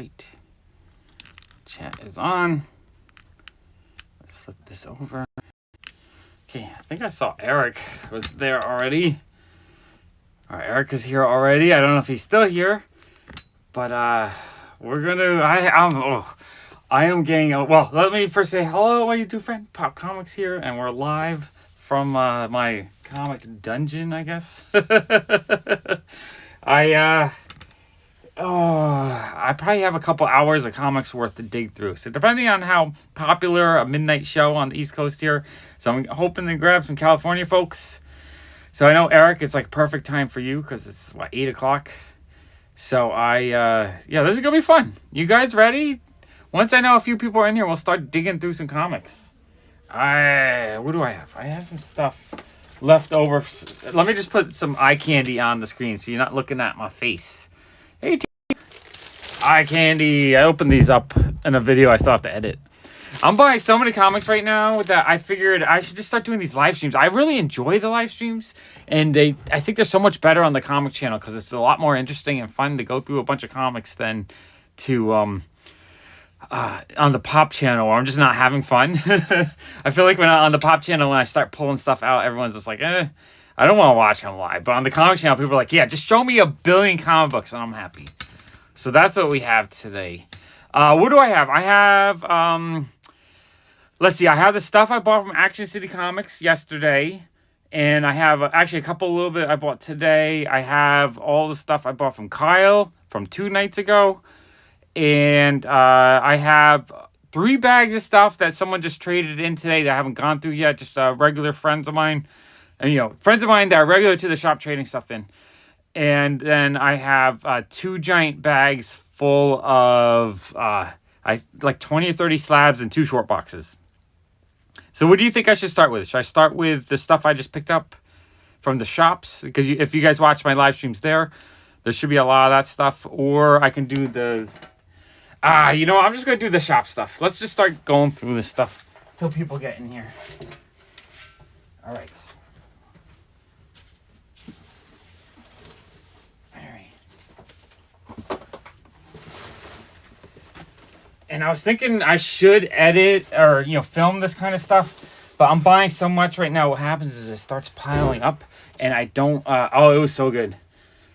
right. Chat is on. Let's flip this over. Okay, I think I saw Eric was there already. All right, Eric is here already. I don't know if he's still here, but we're gonna. I am getting. Well, let me first say hello, my YouTube friend. Pop Comics here, and we're live from my comic dungeon, I guess. I probably have a couple hours of comics worth to dig through. So depending on how popular a midnight show on the East Coast here, so I'm hoping to grab some California folks. So I know, Eric, it's like perfect time for you because it's, 8 o'clock. So yeah, this is going to be fun. You guys ready? Once I know a few people are in here, we'll start digging through some comics. What do I have? I have some stuff left over. Let me just put some eye candy on the screen so you're not looking at my face. Hey, eye candy. I opened these up in a video I still have to edit. I'm buying so many comics right now that I figured I should just start doing these live streams. I really enjoy the live streams, and I think they're so much better on the comic channel because it's a lot more interesting and fun to go through a bunch of comics than to on the Pop channel where I'm just not having fun. I feel like on the Pop channel, when I start pulling stuff out, everyone's just like, I don't want to watch them live. But on the comic channel, people are like, yeah, just show me a billion comic books and I'm happy. So that's what we have today. What do I have? I have, let's see, I have the stuff I bought from Action City Comics yesterday. And I have actually a little bit I bought today. I have all the stuff I bought from Kyle from 2 nights ago. And I have 3 bags of stuff that someone just traded in today that I haven't gone through yet. Just regular friends of mine. And, friends of mine that are regular to the shop trading stuff in. And then I have 2 giant bags full of like 20 or 30 slabs and 2 short boxes. So what do you think I should start with? Should I start with the stuff I just picked up from the shops? Because if you guys watch my live streams there should be a lot of that stuff. Or I can do the... I'm just going to do the shop stuff. Let's just start going through this stuff until people get in here. All right. And I was thinking I should edit or, film this kind of stuff. But I'm buying so much right now. What happens is it starts piling up. And I don't... it was so good.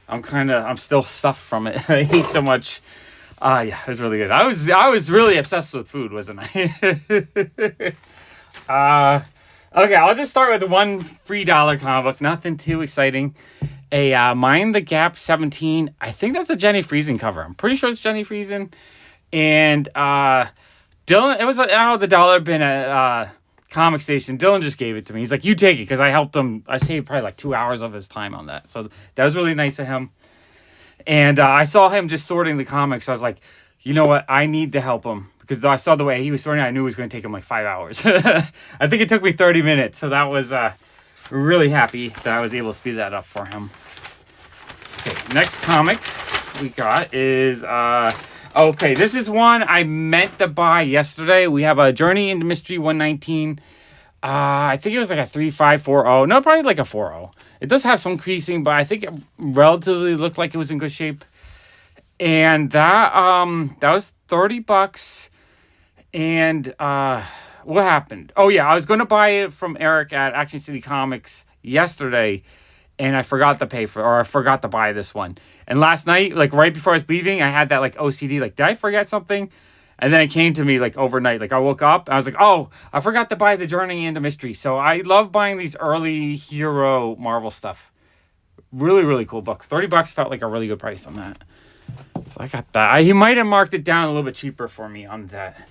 I'm still stuffed from it. I ate so much. Yeah, it was really good. I was really obsessed with food, wasn't I? Okay, I'll just start with one free $1 comic book. Nothing too exciting. A Mind the Gap 17. I think that's a Jenny Friesen cover. I'm pretty sure it's Jenny Friesen. And Dylan, it was the dollar bin at Comic Station. Dylan just gave it to me. He's like, you take it, because I helped him. I saved probably like 2 hours of his time on that. So that was really nice of him. And I saw him just sorting the comics. I was like, you know what? I need to help him. Because I saw the way he was sorting, I knew it was going to take him like 5 hours. I think it took me 30 minutes. So that was really happy that I was able to speed that up for him. Okay, next comic we got is... okay, this is one I meant to buy yesterday. We have a Journey into Mystery 119. I think it was like a 3540. No, probably like a 40. It does have some creasing, but I think it relatively looked like it was in good shape. And that was $30. And what happened? Oh yeah, I was going to buy it from Eric at Action City Comics yesterday. And I forgot to I forgot to buy this one. And last night, like right before I was leaving, I had that like OCD, like, did I forget something? And then it came to me like overnight. Like I woke up and I was like, oh, I forgot to buy the Journey into Mystery. So I love buying these early hero Marvel stuff. Really, really cool book. $30 felt like a really good price on that. So I got that. He might have marked it down a little bit cheaper for me on that.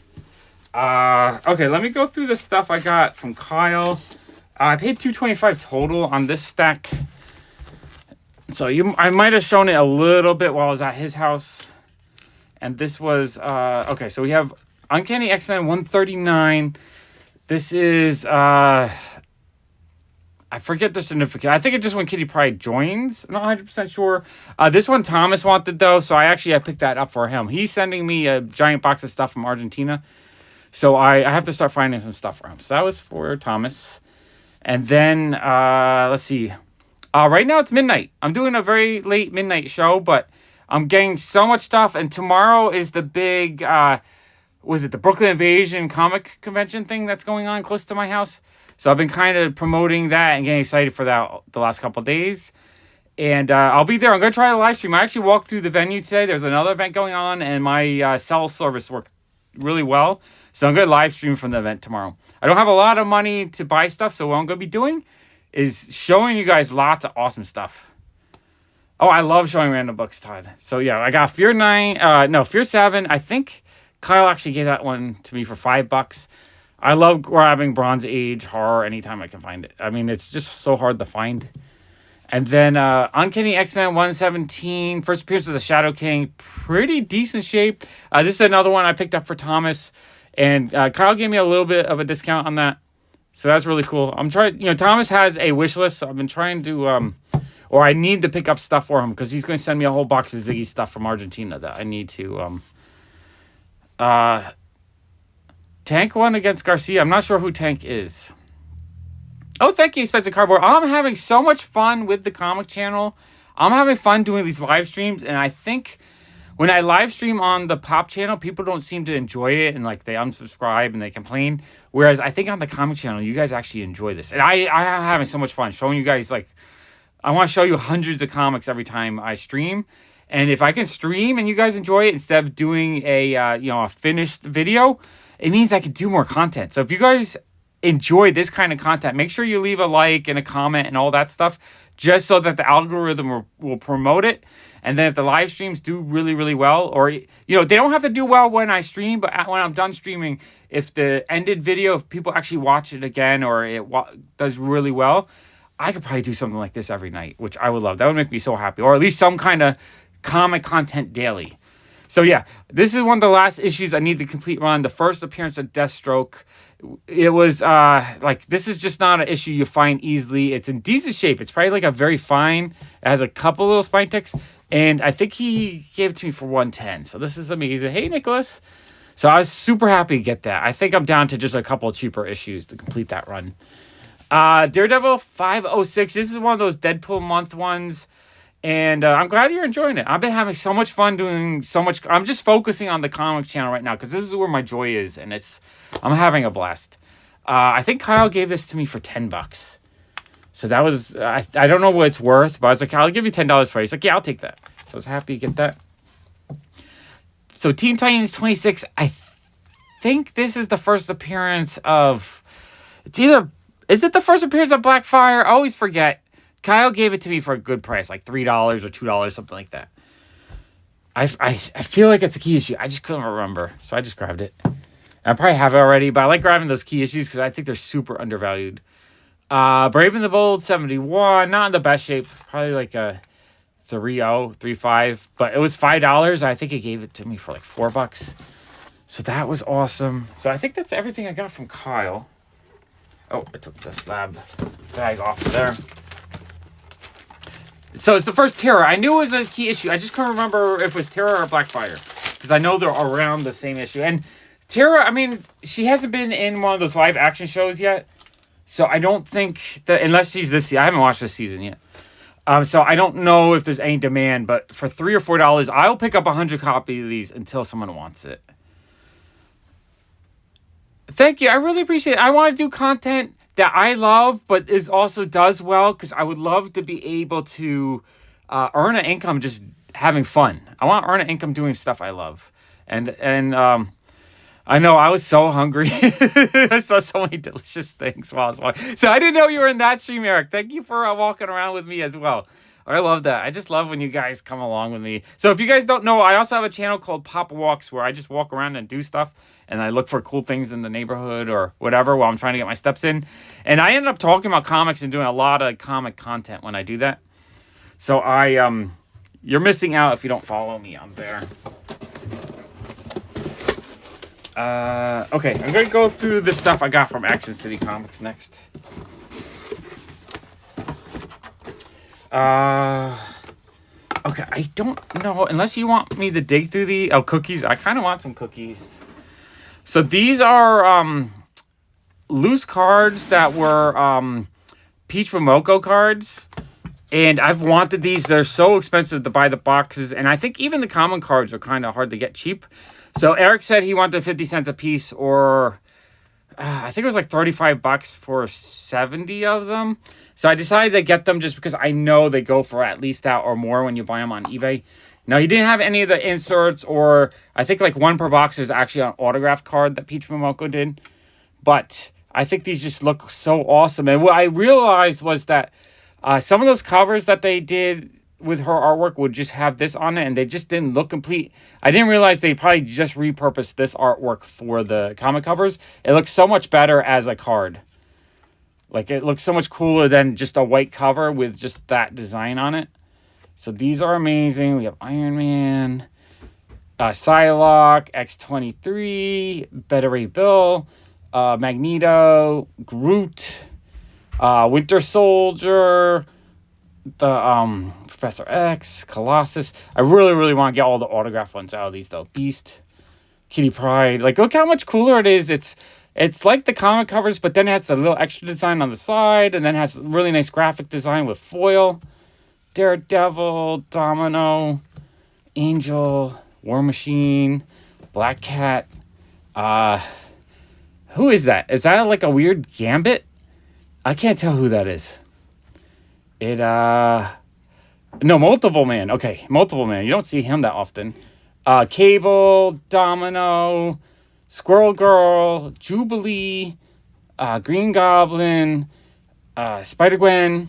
Okay, let me go through the stuff I got from Kyle. I paid $225 total on this stack. So I might have shown it a little bit while I was at his house. And this was, okay, so we have Uncanny X-Men 139. This is, I forget the certificate. I think it's just when Kitty Pryde joins. I'm not 100% sure. This one Thomas wanted, though, so I picked that up for him. He's sending me a giant box of stuff from Argentina. So I have to start finding some stuff for him. So that was for Thomas. And then, let's see. Right now it's midnight. I'm doing a very late midnight show, but I'm getting so much stuff, and tomorrow is the big, was it the Brooklyn Invasion comic convention thing that's going on close to my house? So I've been kind of promoting that and getting excited for that the last couple of days. And I'll be there. I'm going to try to live stream. I actually walked through the venue today. There's another event going on, and my cell service worked really well. So I'm going to live stream from the event tomorrow. I don't have a lot of money to buy stuff, so what I'm going to be doing is showing you guys lots of awesome stuff. Oh, I love showing random books, Todd. So yeah, I got Fear 7. I think Kyle actually gave that one to me for $5. I love grabbing Bronze Age horror anytime I can find it. I mean, it's just so hard to find. And then Uncanny X-Men 117, first appearance of the Shadow King, pretty decent shape. This is another one I picked up for Thomas, and Kyle gave me a little bit of a discount on that, so that's really cool. I'm trying, Thomas has a wish list, so I've been trying to, or I need to pick up stuff for him because he's going to send me a whole box of Ziggy stuff from Argentina that I need to. Tank won against Garcia. I'm not sure who Tank is. Oh, thank you, Expensive Cardboard. I'm having so much fun with the comic channel. I'm having fun doing these live streams, and I think when I live stream on the Pop channel, people don't seem to enjoy it, and like they unsubscribe and they complain. Whereas I think on the comic channel, you guys actually enjoy this. And I am having so much fun showing you guys, like, I want to show you hundreds of comics every time I stream. And if I can stream and you guys enjoy it instead of doing a finished video, it means I can do more content. So if you guys enjoy this kind of content, make sure you leave a like and a comment and all that stuff, just so that the algorithm will promote it. And then if the live streams do really, really well, or, they don't have to do well when I stream, but when I'm done streaming, if the ended video, if people actually watch it again, or it does really well, I could probably do something like this every night, which I would love. That would make me so happy. Or at least some kind of comic content daily. So yeah, this is one of the last issues I need to complete run. The first appearance of Deathstroke. It was this is just not an issue you find easily. It's in decent shape. It's probably like a very fine. It has a couple little spine ticks, and I think he gave it to me for $110. So this is amazing. Hey, Nicholas. So I was super happy to get that. I think I'm down to just a couple of cheaper issues to complete that run. Daredevil 506. This is one of those Deadpool month ones. And I'm glad you're enjoying it. I've been having so much fun doing so much. I'm just focusing on the comic channel right now because this is where my joy is, and I'm having a blast. I think Kyle gave this to me for $10. So that was, I don't know what it's worth, but I was like, I'll give you $10 for it. He's like, yeah, I'll take that. So I was happy to get that. So Teen Titans 26, I think this is the first appearance of, is it the first appearance of Blackfire? I always forget. Kyle gave it to me for a good price, like $3 or $2, something like that. I feel like it's a key issue. I just couldn't remember, so I just grabbed it. I probably have it already, but I like grabbing those key issues because I think they're super undervalued. Brave and the Bold 71, not in the best shape. Probably like a 3.0, 3.5, but it was $5. I think he gave it to me for like $4. So that was awesome. So I think that's everything I got from Kyle. Oh, I took the slab bag off there. So it's the first Terror. I knew it was a key issue. I just couldn't remember if it was Terror or Blackfire. Because I know they're around the same issue. And Terror, I mean, she hasn't been in one of those live action shows yet. So I don't think that, unless she's this season. I haven't watched this season yet. So I don't know if there's any demand. But for $3 or $4, I'll pick up 100 copies of these until someone wants it. Thank you. I really appreciate it. I want to do content that I love, but is also does well, because I would love to be able to earn an income just having fun. I want to earn an income doing stuff I love. And I know I was so hungry. I saw so many delicious things while I was walking. So I didn't know you were in that stream, Eric. Thank you for walking around with me as well. I love that. I just love when you guys come along with me. So if you guys don't know, I also have a channel called Pop Walks where I just walk around and do stuff. And I look for cool things in the neighborhood or whatever while I'm trying to get my steps in. And I end up talking about comics and doing a lot of comic content when I do that. So you're missing out if you don't follow me on there. Okay, I'm going to go through the stuff I got from Action City Comics next. Okay, I don't know. Unless you want me to dig through the... Oh, cookies. I kind of want some cookies. So these are loose cards that were Peach Momoko cards. And I've wanted these. They're so expensive to buy the boxes. And I think even the common cards are kind of hard to get cheap. So Eric said he wanted 50 cents a piece, or I think it was like 35 bucks for 70 of them. So I decided to get them just because I know they go for at least that or more when you buy them on eBay. Now, he didn't have any of the inserts, or I think like one per box is actually an autographed card that Peach Momoko did. But I think these just look so awesome. And what I realized was that some of those covers that they did with her artwork would just have this on it, and they just didn't look complete. I didn't realize they probably just repurposed this artwork for the comic covers. It looks so much better as a card. Like, it looks so much cooler than just a white cover with just that design on it. So these are amazing. We have Iron Man, Psylocke, X-23, Beta Ray Bill, Magneto, Groot, Winter Soldier, the Professor X, Colossus. I really, really want to get all the autograph ones out of these, though. Beast, Kitty Pryde. Like, look how much cooler it is. It's like the comic covers, but then it has the little extra design on the side, and then it has really nice graphic design with foil. Daredevil, Domino, Angel, War Machine, Black Cat. Who is that? Is that like a weird Gambit? I can't tell who that is. No, Multiple Man. Okay, Multiple Man. You don't see him that often. Cable, Domino, Squirrel Girl, Jubilee, Green Goblin, Spider-Gwen,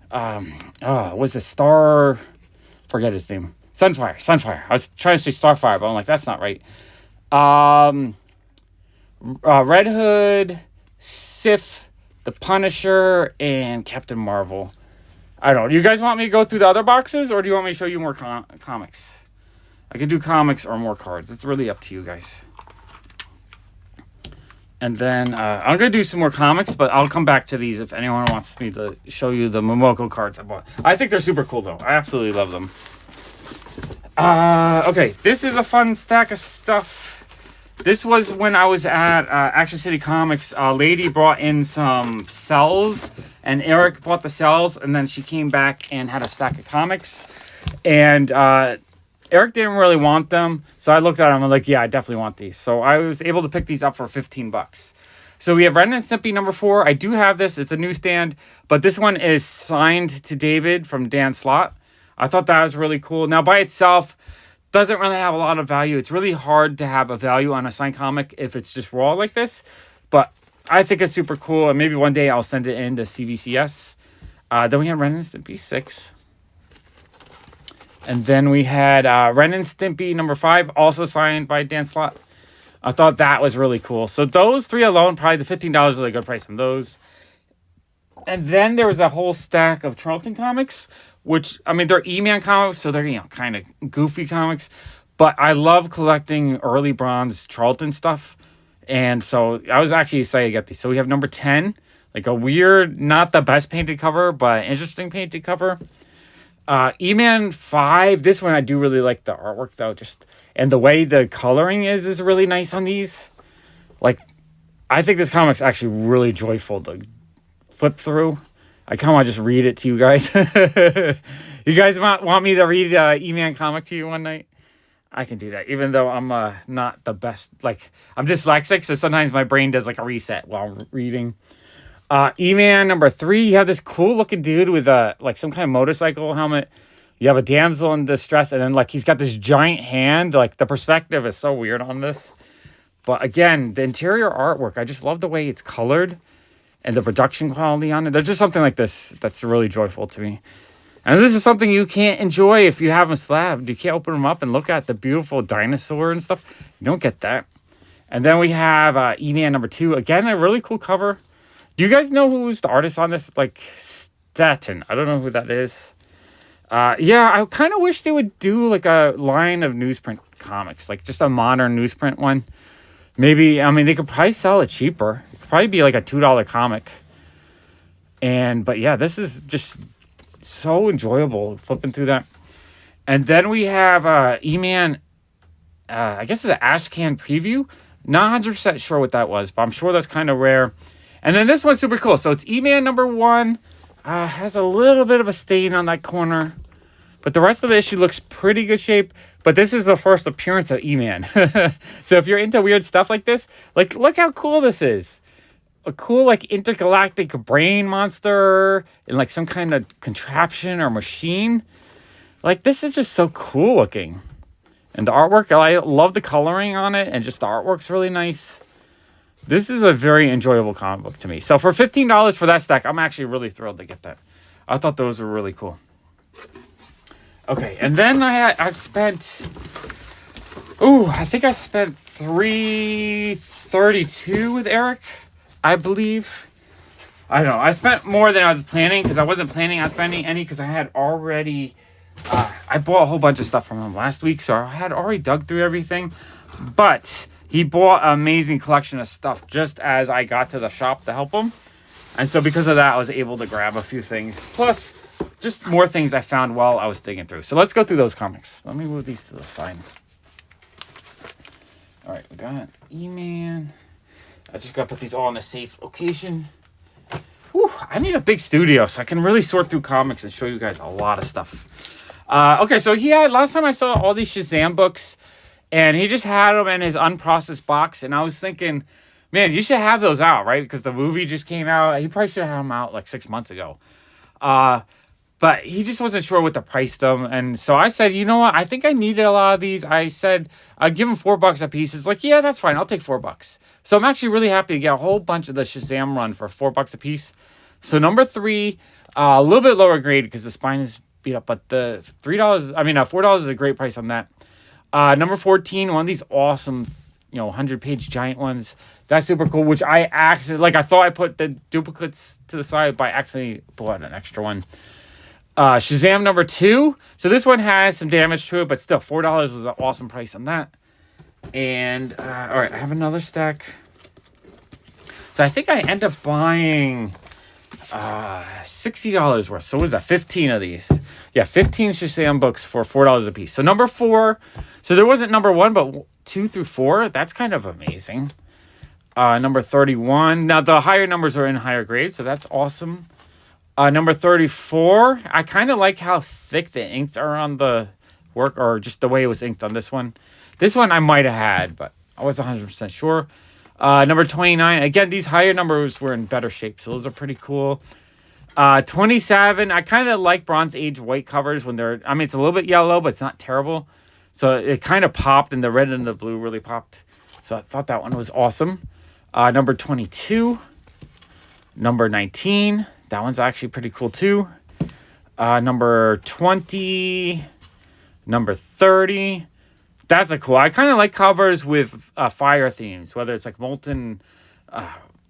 was it Star? Forget his name. Sunfire. I was trying to say Starfire, but I'm like, that's not right. Red Hood, Sif, The Punisher, and Captain Marvel. I don't know. Do you guys want me to go through the other boxes, or do you want me to show you more comics? I could do comics or more cards. It's really up to you guys. And then I'm going to do some more comics, but I'll come back to these if anyone wants me to show you the Momoko cards I bought. I think they're super cool, though. I absolutely love them. Okay, this is a fun stack of stuff. This was when I was at Action City Comics. A lady brought in some cells, and Eric bought the cells, and then she came back and had a stack of comics. And Eric didn't really want them, so I looked at them and I'm like, yeah, I definitely want these. So I was able to pick these up for 15 bucks. So we have Ren and Stimpy number 4. I do have this. It's a newsstand, but this one is signed to David from Dan Slott. I thought that was really cool. Now, by itself, doesn't really have a lot of value. It's really hard to have a value on a signed comic if it's just raw like this, but I think it's super cool, and maybe one day I'll send it in to CBCS. Then we have Ren and Stimpy 6. And then we had Ren and Stimpy number 5, also signed by Dan Slott. I thought that was really cool. So those 3 alone, probably the $15 is a good price on those. And then there was a whole stack of Charlton comics, which, I mean, they're E-Man comics, so they're, kind of goofy comics. But I love collecting early bronze Charlton stuff. And so I was actually excited to get these. So we have number 10, like a weird, not the best painted cover, but interesting painted cover. E-Man 5, this one I do really like the artwork, though, and the way the coloring is really nice on these. Like, I think this comic's actually really joyful to flip through. I kind of want to just read it to you guys. You guys want me to read E-Man comic to you one night? I can do that, even though I'm not the best. Like, I'm dyslexic, so sometimes my brain does like a reset while I'm reading. E-Man number 3, you have this cool looking dude with like some kind of motorcycle helmet. You have a damsel in distress, and then like he's got this giant hand. Like, the perspective is so weird on this. But again, the interior artwork, I just love the way it's colored and the production quality on it. There's just something like this that's really joyful to me. And this is something you can't enjoy if you have them slabbed. You can't open them up and look at the beautiful dinosaur and stuff. You don't get that. And then we have E-Man number 2. Again, a really cool cover. Do you guys know who's the artist on this? Like, Staten. I don't know who that is. Yeah, I kind of wish they would do, like, a line of newsprint comics. Like, just a modern newsprint one. Maybe, I mean, they could probably sell it cheaper. It could probably be, like, a $2 comic. But, yeah, this is just so enjoyable, flipping through that. And then we have E-Man, I guess it's an Ashcan preview. Not 100% sure what that was, but I'm sure that's kind of rare. And then this one's super cool. So it's E-Man number 1. Has a little bit of a stain on that corner. But the rest of the issue looks pretty good shape. But this is the first appearance of E-Man. So if you're into weird stuff like this, like, look how cool this is. A cool, like, intergalactic brain monster in, like, some kind of contraption or machine. Like, this is just so cool looking. And the artwork, I love the coloring on it. And just the artwork's really nice. This is a very enjoyable comic book to me. So for $15 for that stack, I'm actually really thrilled to get that. I thought those were really cool. Okay, and then I spent... Ooh, I think I spent $332 with Eric, I believe. I don't know. I spent more than I was planning because I wasn't planning on spending any because I had already... I bought a whole bunch of stuff from him last week, so I had already dug through everything. But he bought an amazing collection of stuff just as I got to the shop to help him. And so because of that, I was able to grab a few things. Plus, just more things I found while I was digging through. So let's go through those comics. Let me move these to the side. All right, we got E-Man. I just got to put these all in a safe location. Whew, I need a big studio so I can really sort through comics and show you guys a lot of stuff. Okay, so he had, last time I saw all these Shazam books, and he just had them in his unprocessed box, and I was thinking, man, you should have those out, right? Because the movie just came out. He probably should have had them out like 6 months ago. But he just wasn't sure what to price them. And so I said, you know what? I think I needed a lot of these. I said, I'd give him $4 a piece. It's like, yeah, that's fine. I'll take $4. So I'm actually really happy to get a whole bunch of the Shazam run for $4 a piece. So number 3, a little bit lower grade because the spine is beat up. But the $4 is a great price on that. Number 14, one of these awesome, 100-page giant ones. That's super cool, which I thought I put the duplicates to the side, but I accidentally bought an extra one. Shazam number 2. So this one has some damage to it, but still, $4 was an awesome price on that. And, all right, I have another stack. So I think I end up buying $60 worth. So what is that? 15 of these. Yeah, 15 Shazam books for $4 a piece. So number 4. So there wasn't number 1, but 2 through 4. That's kind of amazing. Number 31. Now, the higher numbers are in higher grades, so that's awesome. Number 34. I kind of like how thick the inks are on the work, or just the way it was inked on this one. This one I might have had, but I wasn't 100% sure. Number 29. Again, these higher numbers were in better shape, so those are pretty cool. 27. I kind of like Bronze Age white covers when they're... I mean, it's a little bit yellow, but it's not terrible. So it kind of popped, and the red and the blue really popped. So I thought that one was awesome. Number 22. Number 19. That one's actually pretty cool too. Number 20. Number 30. That's a cool. I kind of like covers with fire themes, whether it's like molten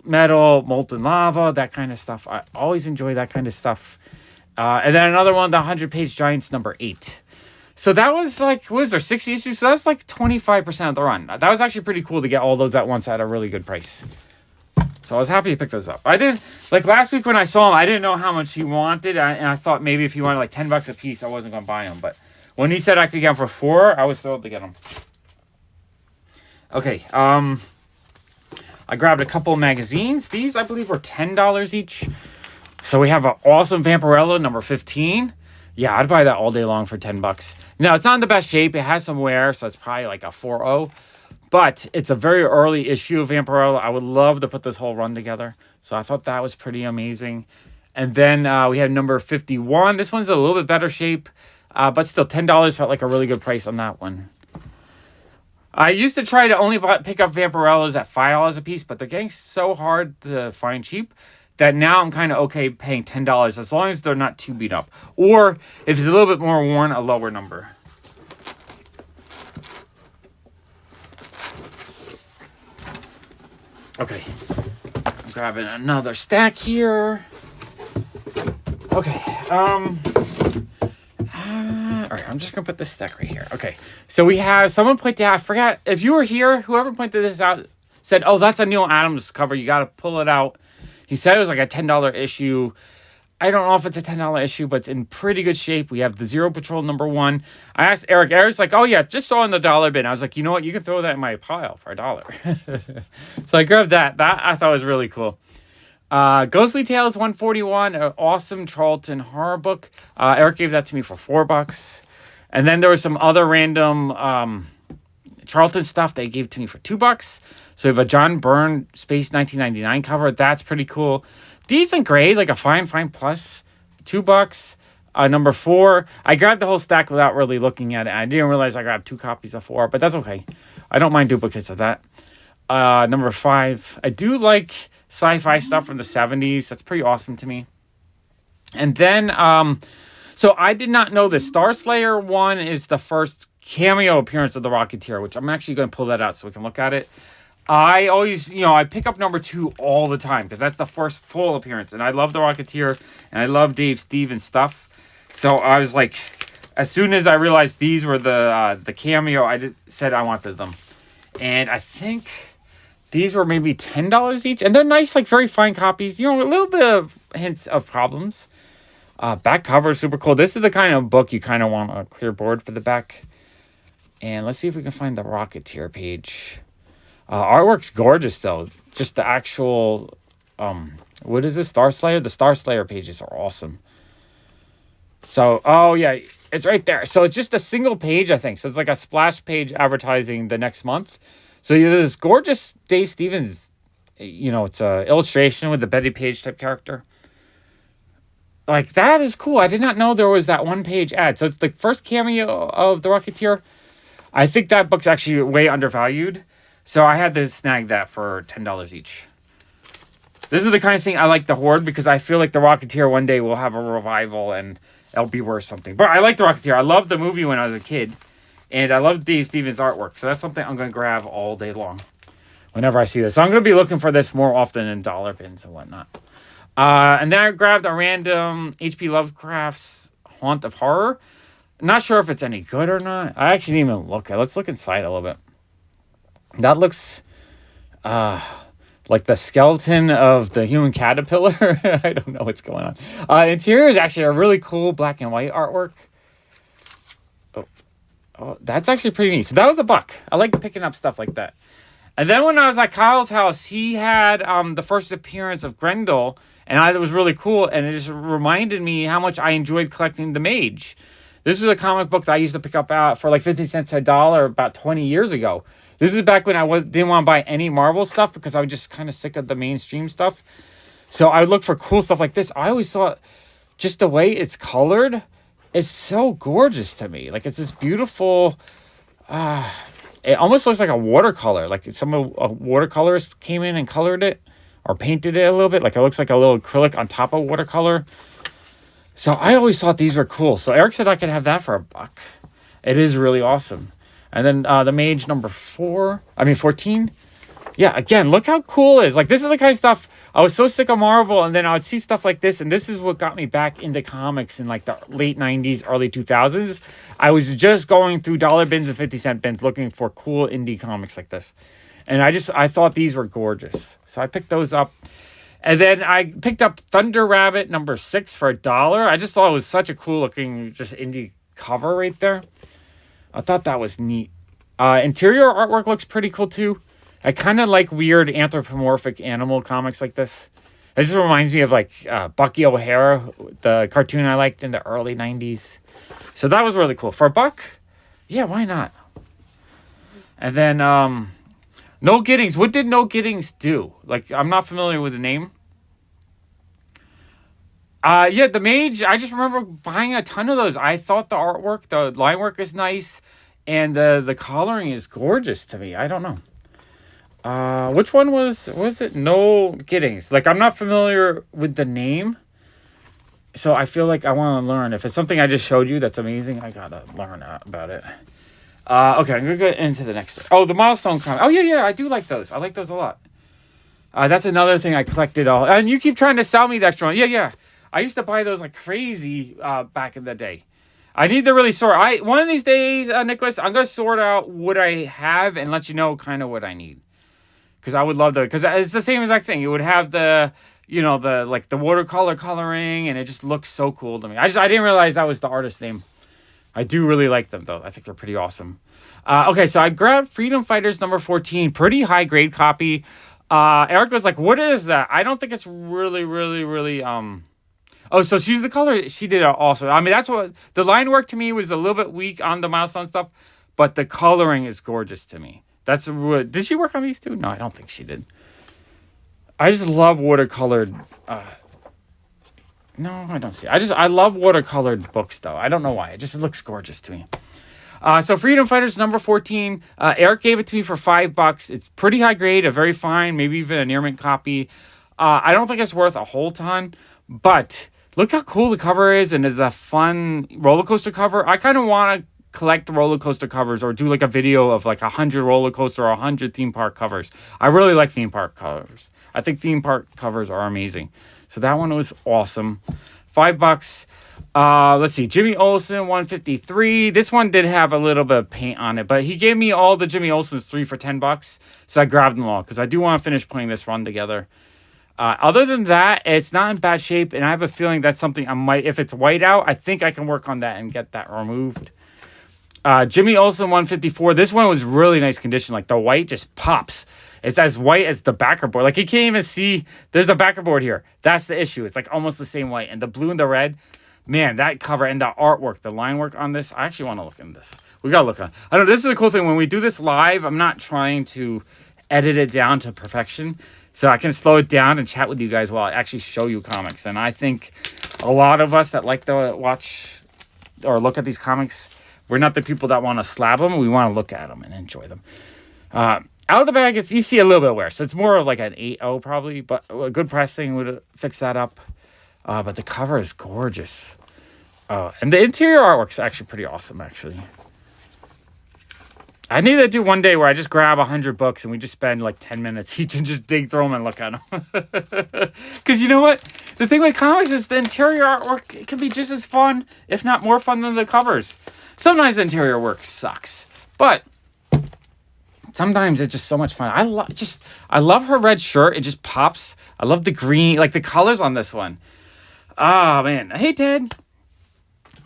metal, molten lava, that kind of stuff. I always enjoy that kind of stuff. And then another one, the 100-page giants, number 8. So that was like, what was there, 60 issues? So that's like 25% of the run. That was actually pretty cool to get all those at once at a really good price. So I was happy to pick those up. I didn't, like last week when I saw him, I didn't know how much he wanted. And I thought maybe if he wanted like $10 a piece, I wasn't going to buy them. But when he said I could get them for 4, I was thrilled to get them. Okay, I grabbed a couple of magazines. These, I believe, were $10 each. So we have an awesome Vampirella, number 15. Yeah, I'd buy that all day long for $10. Now, it's not in the best shape. It has some wear, so it's probably like a 4.0. But it's a very early issue of Vampirella. I would love to put this whole run together. So I thought that was pretty amazing. And then we have number 51. This one's a little bit better shape, but still $10 felt like a really good price on that one. I used to try to only pick up Vampirellas at $5 a piece, but they're getting so hard to find cheap that now I'm kind of okay paying $10 as long as they're not too beat up. Or if it's a little bit more worn, a lower number. Okay, I'm grabbing another stack here. Okay, all right, I'm just gonna put this stack right here. Okay, so we have someone pointed out, I forgot, if you were here, whoever pointed this out said, oh, that's a Neil Adams cover, you gotta pull it out. He said it was like a $10 issue. I don't know if it's a $10 issue, but it's in pretty good shape. We have the Zero Patrol number 1. I asked Eric. Eric's like, oh, yeah, just saw in the dollar bin. I was like, you know what? You can throw that in my pile for $1. So I grabbed that. That I thought was really cool. Ghostly Tales 141, an awesome Charlton horror book. Eric gave that to me for $4. And then there was some other random Charlton stuff they gave to me for $2. So we have a John Byrne Space 1999 cover. That's pretty cool. Decent grade, like a fine plus. $2. Number 4. I grabbed the whole stack without really looking at it. I didn't realize I grabbed 2 copies of 4, but that's okay. I don't mind duplicates of that. Number 5. I do like sci-fi stuff from the 70s. That's pretty awesome to me. And then, so I did not know this. Star Slayer 1 is the first cameo appearance of the Rocketeer, which I'm actually going to pull that out so we can look at it. I always, I pick up number 2 all the time because that's the first full appearance. And I love the Rocketeer and I love Dave Stevens stuff. So I was like, as soon as I realized these were the cameo, I said I wanted them. And I think these were maybe $10 each. And they're nice, like very fine copies. A little bit of hints of problems. Back cover is super cool. This is the kind of book you kind of want a clear board for the back. And let's see if we can find the Rocketeer page. Artwork's gorgeous, though. Just the actual, what is this, Star Slayer? The Star Slayer pages are awesome. So, oh yeah, it's right there. So it's just a single page, I think. So it's like a splash page advertising the next month. So you have this gorgeous Dave Stevens, it's a illustration with the Betty Page type character. Like, that is cool. I did not know there was that one-page ad. So it's the first cameo of the Rocketeer. I think that book's actually way undervalued. So I had to snag that for $10 each. This is the kind of thing I like to hoard because I feel like the Rocketeer one day will have a revival and it'll be worth something. But I like the Rocketeer. I loved the movie when I was a kid. And I love Dave Stevens' artwork. So that's something I'm going to grab all day long whenever I see this. So I'm going to be looking for this more often in dollar bins and whatnot. And then I grabbed a random H.P. Lovecraft's Haunt of Horror. Not sure if it's any good or not. I actually didn't even look at it. Let's look inside a little bit. That looks like the skeleton of the human caterpillar. I don't know what's going on. Interior is actually a really cool black and white artwork. Oh, that's actually pretty neat. So that was $1. I like picking up stuff like that. And then when I was at Kyle's house, he had the first appearance of Grendel, and it was really cool, and it just reminded me how much I enjoyed collecting the Mage. This was a comic book that I used to pick up out for like 50 cents to $1 about 20 years ago. This is back when I didn't want to buy any Marvel stuff because I was just kind of sick of the mainstream stuff. So I would look for cool stuff like this. I always thought just the way it's colored is so gorgeous to me. Like, it's this beautiful... it almost looks like a watercolor. Like a watercolorist came in and colored it or painted it a little bit. Like, it looks like a little acrylic on top of watercolor. So I always thought these were cool. So Eric said I could have that for $1. It is really awesome. And then the Mage number 14. Yeah, again, look how cool it is. Like, this is the kind of stuff, I was so sick of Marvel, and then I would see stuff like this, and this is what got me back into comics in, like, the late 90s, early 2000s. I was just going through dollar bins and 50-cent bins looking for cool indie comics like this. And I thought these were gorgeous. So I picked those up. And then I picked up Thunder Rabbit number 6 for $1. I just thought it was such a cool-looking, just indie cover right there. I thought that was neat. Interior artwork looks pretty cool, too. I kind of like weird anthropomorphic animal comics like this. It just reminds me of like Bucky O'Hara, the cartoon I liked in the early 90s. So that was really cool. For $1, yeah, why not? And then No Giddings. What did No Giddings do? Like, I'm not familiar with the name. Yeah, the Mage, I just remember buying a ton of those. I thought the artwork, the line work is nice, and the coloring is gorgeous to me. I don't know. Which one was it? No Giddings. Like, I'm not familiar with the name, so I feel like I want to learn. If it's something I just showed you that's amazing, I gotta learn about it. Okay, I'm gonna go into the next. Oh, the Milestone comic. Oh, yeah, I do like those. I like those a lot. That's another thing I collected all. And you keep trying to sell me the extra one. Yeah. I used to buy those like crazy back in the day. I need to really sort. One of these days, Nicholas, I'm gonna sort out what I have and let you know kind of what I need. Because I would love to, because it's the same exact thing. It would have the watercolor coloring, and it just looks so cool to me. I didn't realize that was the artist name. I do really like them, though. I think they're pretty awesome. Okay, so I grabbed Freedom Fighters number 14. Pretty high grade copy. Eric was like, what is that? I don't think it's really. Oh, so she's the color. She did it also. I mean, that's what the line work to me was a little bit weak on the milestone stuff, but the coloring is gorgeous to me. That's what. Did she work on these too? No, I don't think she did. I just love watercolored. No, I don't see. I love watercolored books though. I don't know why. It just looks gorgeous to me. So Freedom Fighters number 14. Eric gave it to me for $5. It's pretty high grade, a very fine, maybe even a near mint copy. I don't think it's worth a whole ton, but look how cool the cover is, and it's a fun roller coaster cover. I kind of want to collect roller coaster covers or do like a video of like 100 roller coaster or 100 theme park covers. I really like theme park covers. I think theme park covers are amazing. So that one was awesome. $5. Let's see. Jimmy Olsen 153. This one did have a little bit of paint on it, but he gave me all the Jimmy Olsen's 3 for $10. So I grabbed them all because I do want to finish playing this run together. Other than that, it's not in bad shape, and I have a feeling that's something I might, if it's white out, I think I can work on that and get that removed. Jimmy Olsen 154. This one was really nice condition. Like the white just pops. It's as white as the backer board. Like you can't even see. There's a backer board here. That's the issue. It's like almost the same white. And the blue and the red, man, that cover and the artwork, the line work on this. I actually want to look into this. We got to look on. I know this is the cool thing. When we do this live, I'm not trying to edit it down to perfection. So I can slow it down and chat with you guys while I actually show you comics. And I think a lot of us that like to watch or look at these comics, we're not the people that want to slab them. We want to look at them and enjoy them. Out of the bag, you see a little bit of wear. So it's more of like an 8.0 probably. But a good pressing would fix that up. But the cover is gorgeous. And the interior artwork's actually pretty awesome, actually. I need to do one day where I just grab 100 books and we just spend like 10 minutes each and just dig through them and look at them. Because you know what? The thing with comics is the interior artwork, it can be just as fun, if not more fun than the covers. Sometimes the interior work sucks, but sometimes it's just so much fun. I love her red shirt. It just pops. I love the green, like the colors on this one. Oh man. Hey Ted.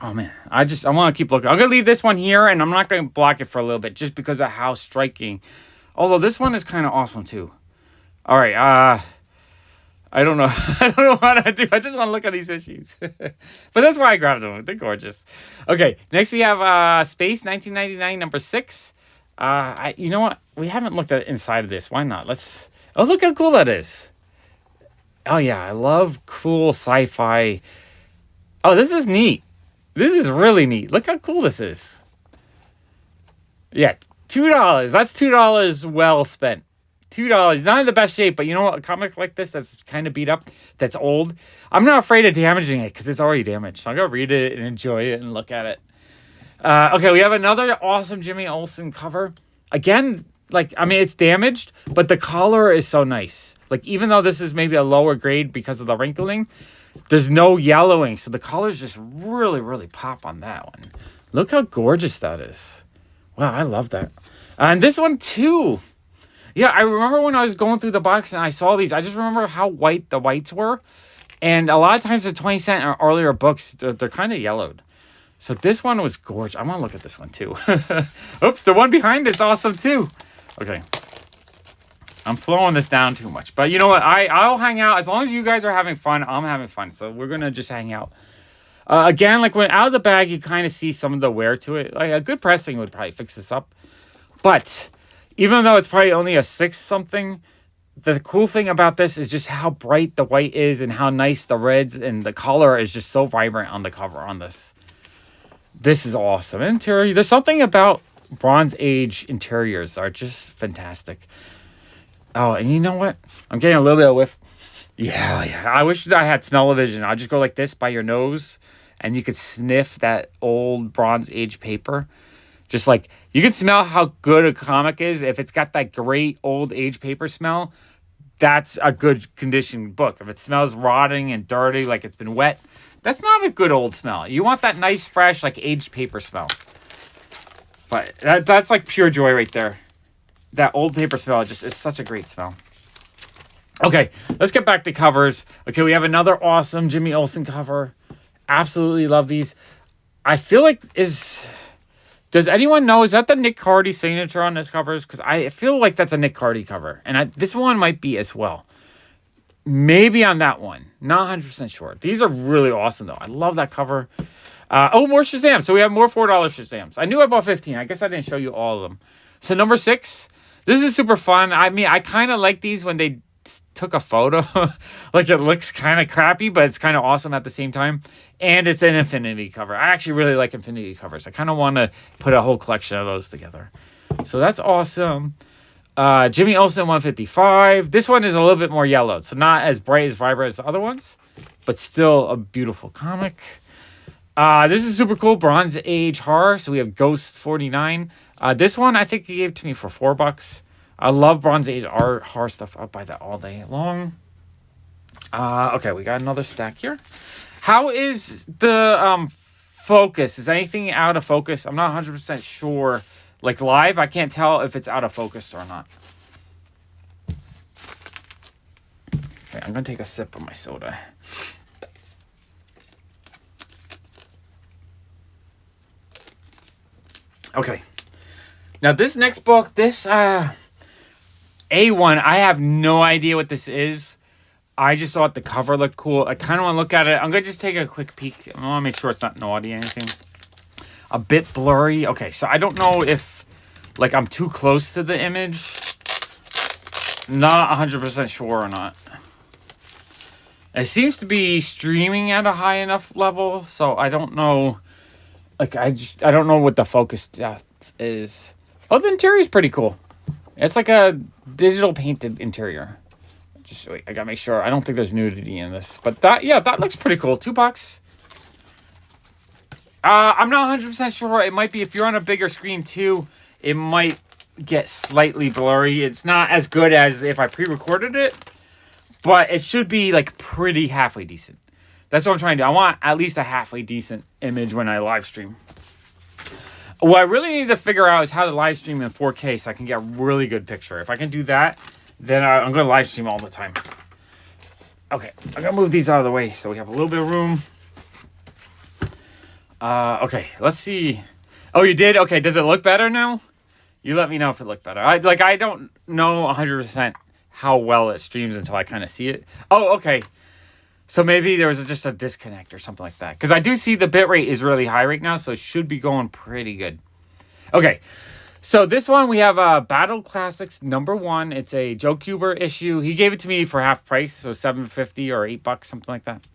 Oh man. I want to keep looking. I'm going to leave this one here and I'm not going to block it for a little bit just because of how striking. Although this one is kind of awesome too. All right. I don't know. I don't know what I do. I just want to look at these issues. But that's why I grabbed them. They're gorgeous. Okay. Next we have Space 1999 number 6. You know what? We haven't looked at inside of this. Why not? Oh, look how cool that is. Oh yeah. I love cool sci-fi. Oh, this is neat. This is really neat. Look how cool this is. Yeah. $2. That's $2 well spent. $2. Not in the best shape, but you know what? A comic like this that's kind of beat up, that's old, I'm not afraid of damaging it because it's already damaged. So I'm going to read it and enjoy it and look at it. Okay, we have another awesome Jimmy Olsen cover. Again, it's damaged, but the color is so nice. Like, even though this is maybe a lower grade because of the wrinkling, there's no yellowing. So the colors just really, really pop on that one. Look how gorgeous that is. Wow, I love that. And this one, too. Yeah, I remember when I was going through the box and I saw these, I just remember how white the whites were. And a lot of times the 20-cent or earlier books, they're kind of yellowed. So this one was gorgeous. I want to look at this one too. Oops, the one behind it's awesome too. Okay. I'm slowing this down too much. But you know what? I'll hang out. As long as you guys are having fun, I'm having fun. So we're going to just hang out. Again, like when out of the bag, you kind of see some of the wear to it. Like a good pressing would probably fix this up. But even though it's probably only a 6 something, the cool thing about this is just how bright the white is and how nice the reds and the color is just so vibrant on the cover on this. This is awesome. Interior, there's something about Bronze Age interiors that are just fantastic. Oh, and you know what? I'm getting a little bit of whiff. Yeah. I wish that I had smell-o-vision. I'll just go like this by your nose and you could sniff that old Bronze Age paper. Just like, you can smell how good a comic is. If it's got that great old age paper smell, that's a good condition book. If it smells rotting and dirty, like it's been wet, that's not a good old smell. You want that nice, fresh, like aged paper smell. But that's like pure joy right there. That old paper smell just is such a great smell. Okay, let's get back to covers. Okay, we have another awesome Jimmy Olsen cover. Absolutely love these. I feel like Does anyone know, is that the Nick Cardy signature on this covers? Because I feel like that's a Nick Cardy cover. And this one might be as well. Maybe on that one. Not 100% sure. These are really awesome, though. I love that cover. More Shazam. So we have more $4 Shazams. I knew I bought 15. I guess I didn't show you all of them. So number 6. This is super fun. I mean, I kind of like these when they took a photo. Like, it looks kind of crappy, but it's kind of awesome at the same time. And it's an Infinity cover. I actually really like Infinity covers. I kind of want to put a whole collection of those together. So that's awesome. Jimmy Olsen 155. This one is a little bit more yellowed. So not as bright, as vibrant as the other ones. But still a beautiful comic. This is super cool. Bronze Age horror. So we have Ghost 49. This one, I think he gave it to me for $4. I love Bronze Age horror stuff. I'll buy that all day long. Okay, we got another stack here. How is the focus? Is anything out of focus? I'm not 100% sure. Like live, I can't tell if it's out of focus or not. Okay, I'm going to take a sip of my soda. Okay. Now, this next book, this A1, I have no idea what this is. I just thought the cover looked cool. I kind of want to look at it. I'm going to just take a quick peek. I want to make sure it's not naughty or anything. A bit blurry. Okay, so I don't know if, like, I'm too close to the image. Not 100% sure or not. It seems to be streaming at a high enough level, so I don't know. Like, I don't know what the focus depth is. Oh, the interior is pretty cool. It's like a digital painted interior. Just wait, I gotta make sure. I don't think there's nudity in this, but that looks pretty cool. $2. I'm not 100% sure. It might be, if you're on a bigger screen too, it might get slightly blurry. It's not as good as if I pre-recorded it, but it should be like pretty halfway decent. That's what I'm trying to do. I want at least a halfway decent image when I live stream. What I really need to figure out is how to live stream in 4K so I can get a really good picture. If I can do that, then I'm going to live stream all the time. Okay, I'm going to move these out of the way so we have a little bit of room. Okay, let's see. Oh, you did? Okay, does it look better now? You let me know if it looked better. I don't know 100% how well it streams until I kind of see it. Oh, okay. So maybe there was just a disconnect or something like that. Because I do see the bitrate is really high right now, so it should be going pretty good. Okay, so this one we have Battle Classics #1. It's a Joe Kuber issue. He gave it to me for half price, so $7.50 or $8, something like that.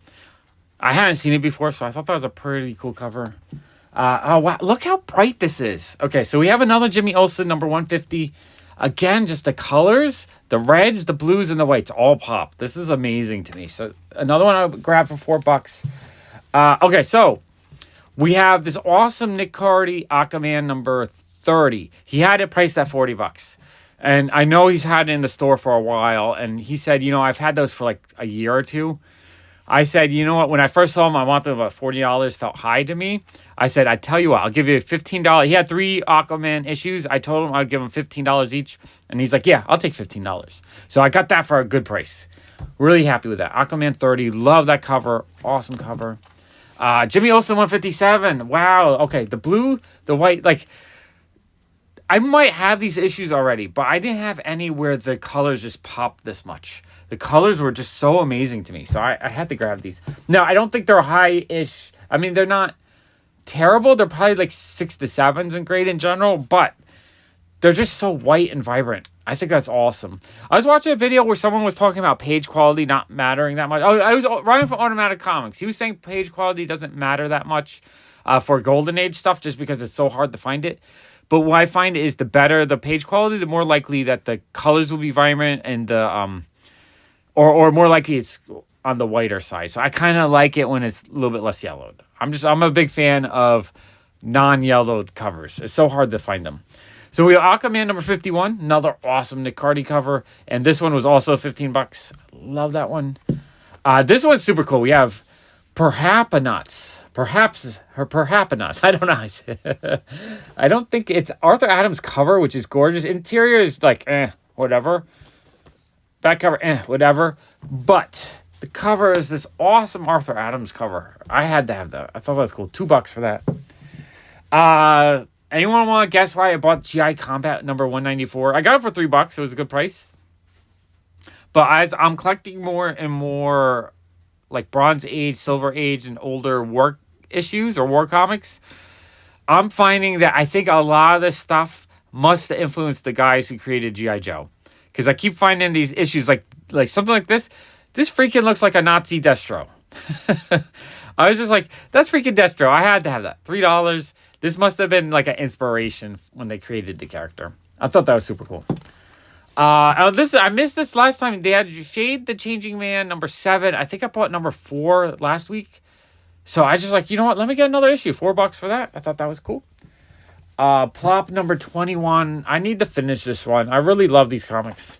I haven't seen it before, so I thought that was a pretty cool cover. Oh, wow, look how bright this is. Okay, so we have another Jimmy Olsen #150. Again, just the colors, the reds, the blues, and the whites all pop. This is amazing to me. So another one I grabbed for $4. Okay, so we have this awesome Nick Cardy Aquaman number 30. He had it priced at $40. And I know he's had it in the store for a while. And he said, you know, I've had those for like a year or two. I said, you know what? When I first saw him, I wanted them about $40. Felt high to me. I said, I tell you what, I'll give you $15. He had 3 Aquaman issues. I told him I'd give him $15 each. And he's like, yeah, I'll take $15. So I got that for a good price. Really happy with that. Aquaman 30. Love that cover. Awesome cover. Jimmy Olsen 157. Wow. Okay. The blue, the white, like, I might have these issues already, but I didn't have any where the colors just popped this much. The colors were just so amazing to me. So I had to grab these. Now, I don't think they're high-ish. I mean, they're not terrible. They're probably like 6 to 7s in grade in general, but they're just so white and vibrant. I think that's awesome. I was watching a video where someone was talking about page quality not mattering that much. Oh, I was Ryan from Automatic Comics. He was saying page quality doesn't matter that much for Golden Age stuff just because it's so hard to find it. But what I find is the better the page quality, the more likely that the colors will be vibrant and the or more likely it's on the whiter side. So I kind of like it when it's a little bit less yellowed. I'm a big fan of non-yellowed covers. It's so hard to find them. So we have Aquaman #51, another awesome Nick Cardy cover, and this one was also $15. Love that one. This one's super cool. We have Perhapanauts. Perhapanauts. I don't know how I say it. I don't think it's Arthur Adams' cover, which is gorgeous. Interior is like, whatever. Back cover, whatever. But the cover is this awesome Arthur Adams cover. I had to have that. I thought that was cool. $2 for that. Anyone want to guess why I bought GI Combat number 194? I got it for $3. It was a good price. But as I'm collecting more and more like Bronze Age, Silver Age, and older war issues or war comics, I'm finding that I think a lot of this stuff must have influenced the guys who created G.I. Joe. Because I keep finding these issues like something like this. This freaking looks like a Nazi Destro. I was just like, that's freaking Destro. I had to have that. $3. This must have been like an inspiration when they created the character. I thought that was super cool. I missed this last time. They had Shade the Changing Man number 7. I think I bought number 4 last week. So I just like, you know what? Let me get another issue. $4 for that. I thought that was cool. Plop number 21. I need to finish this one. I really love these comics.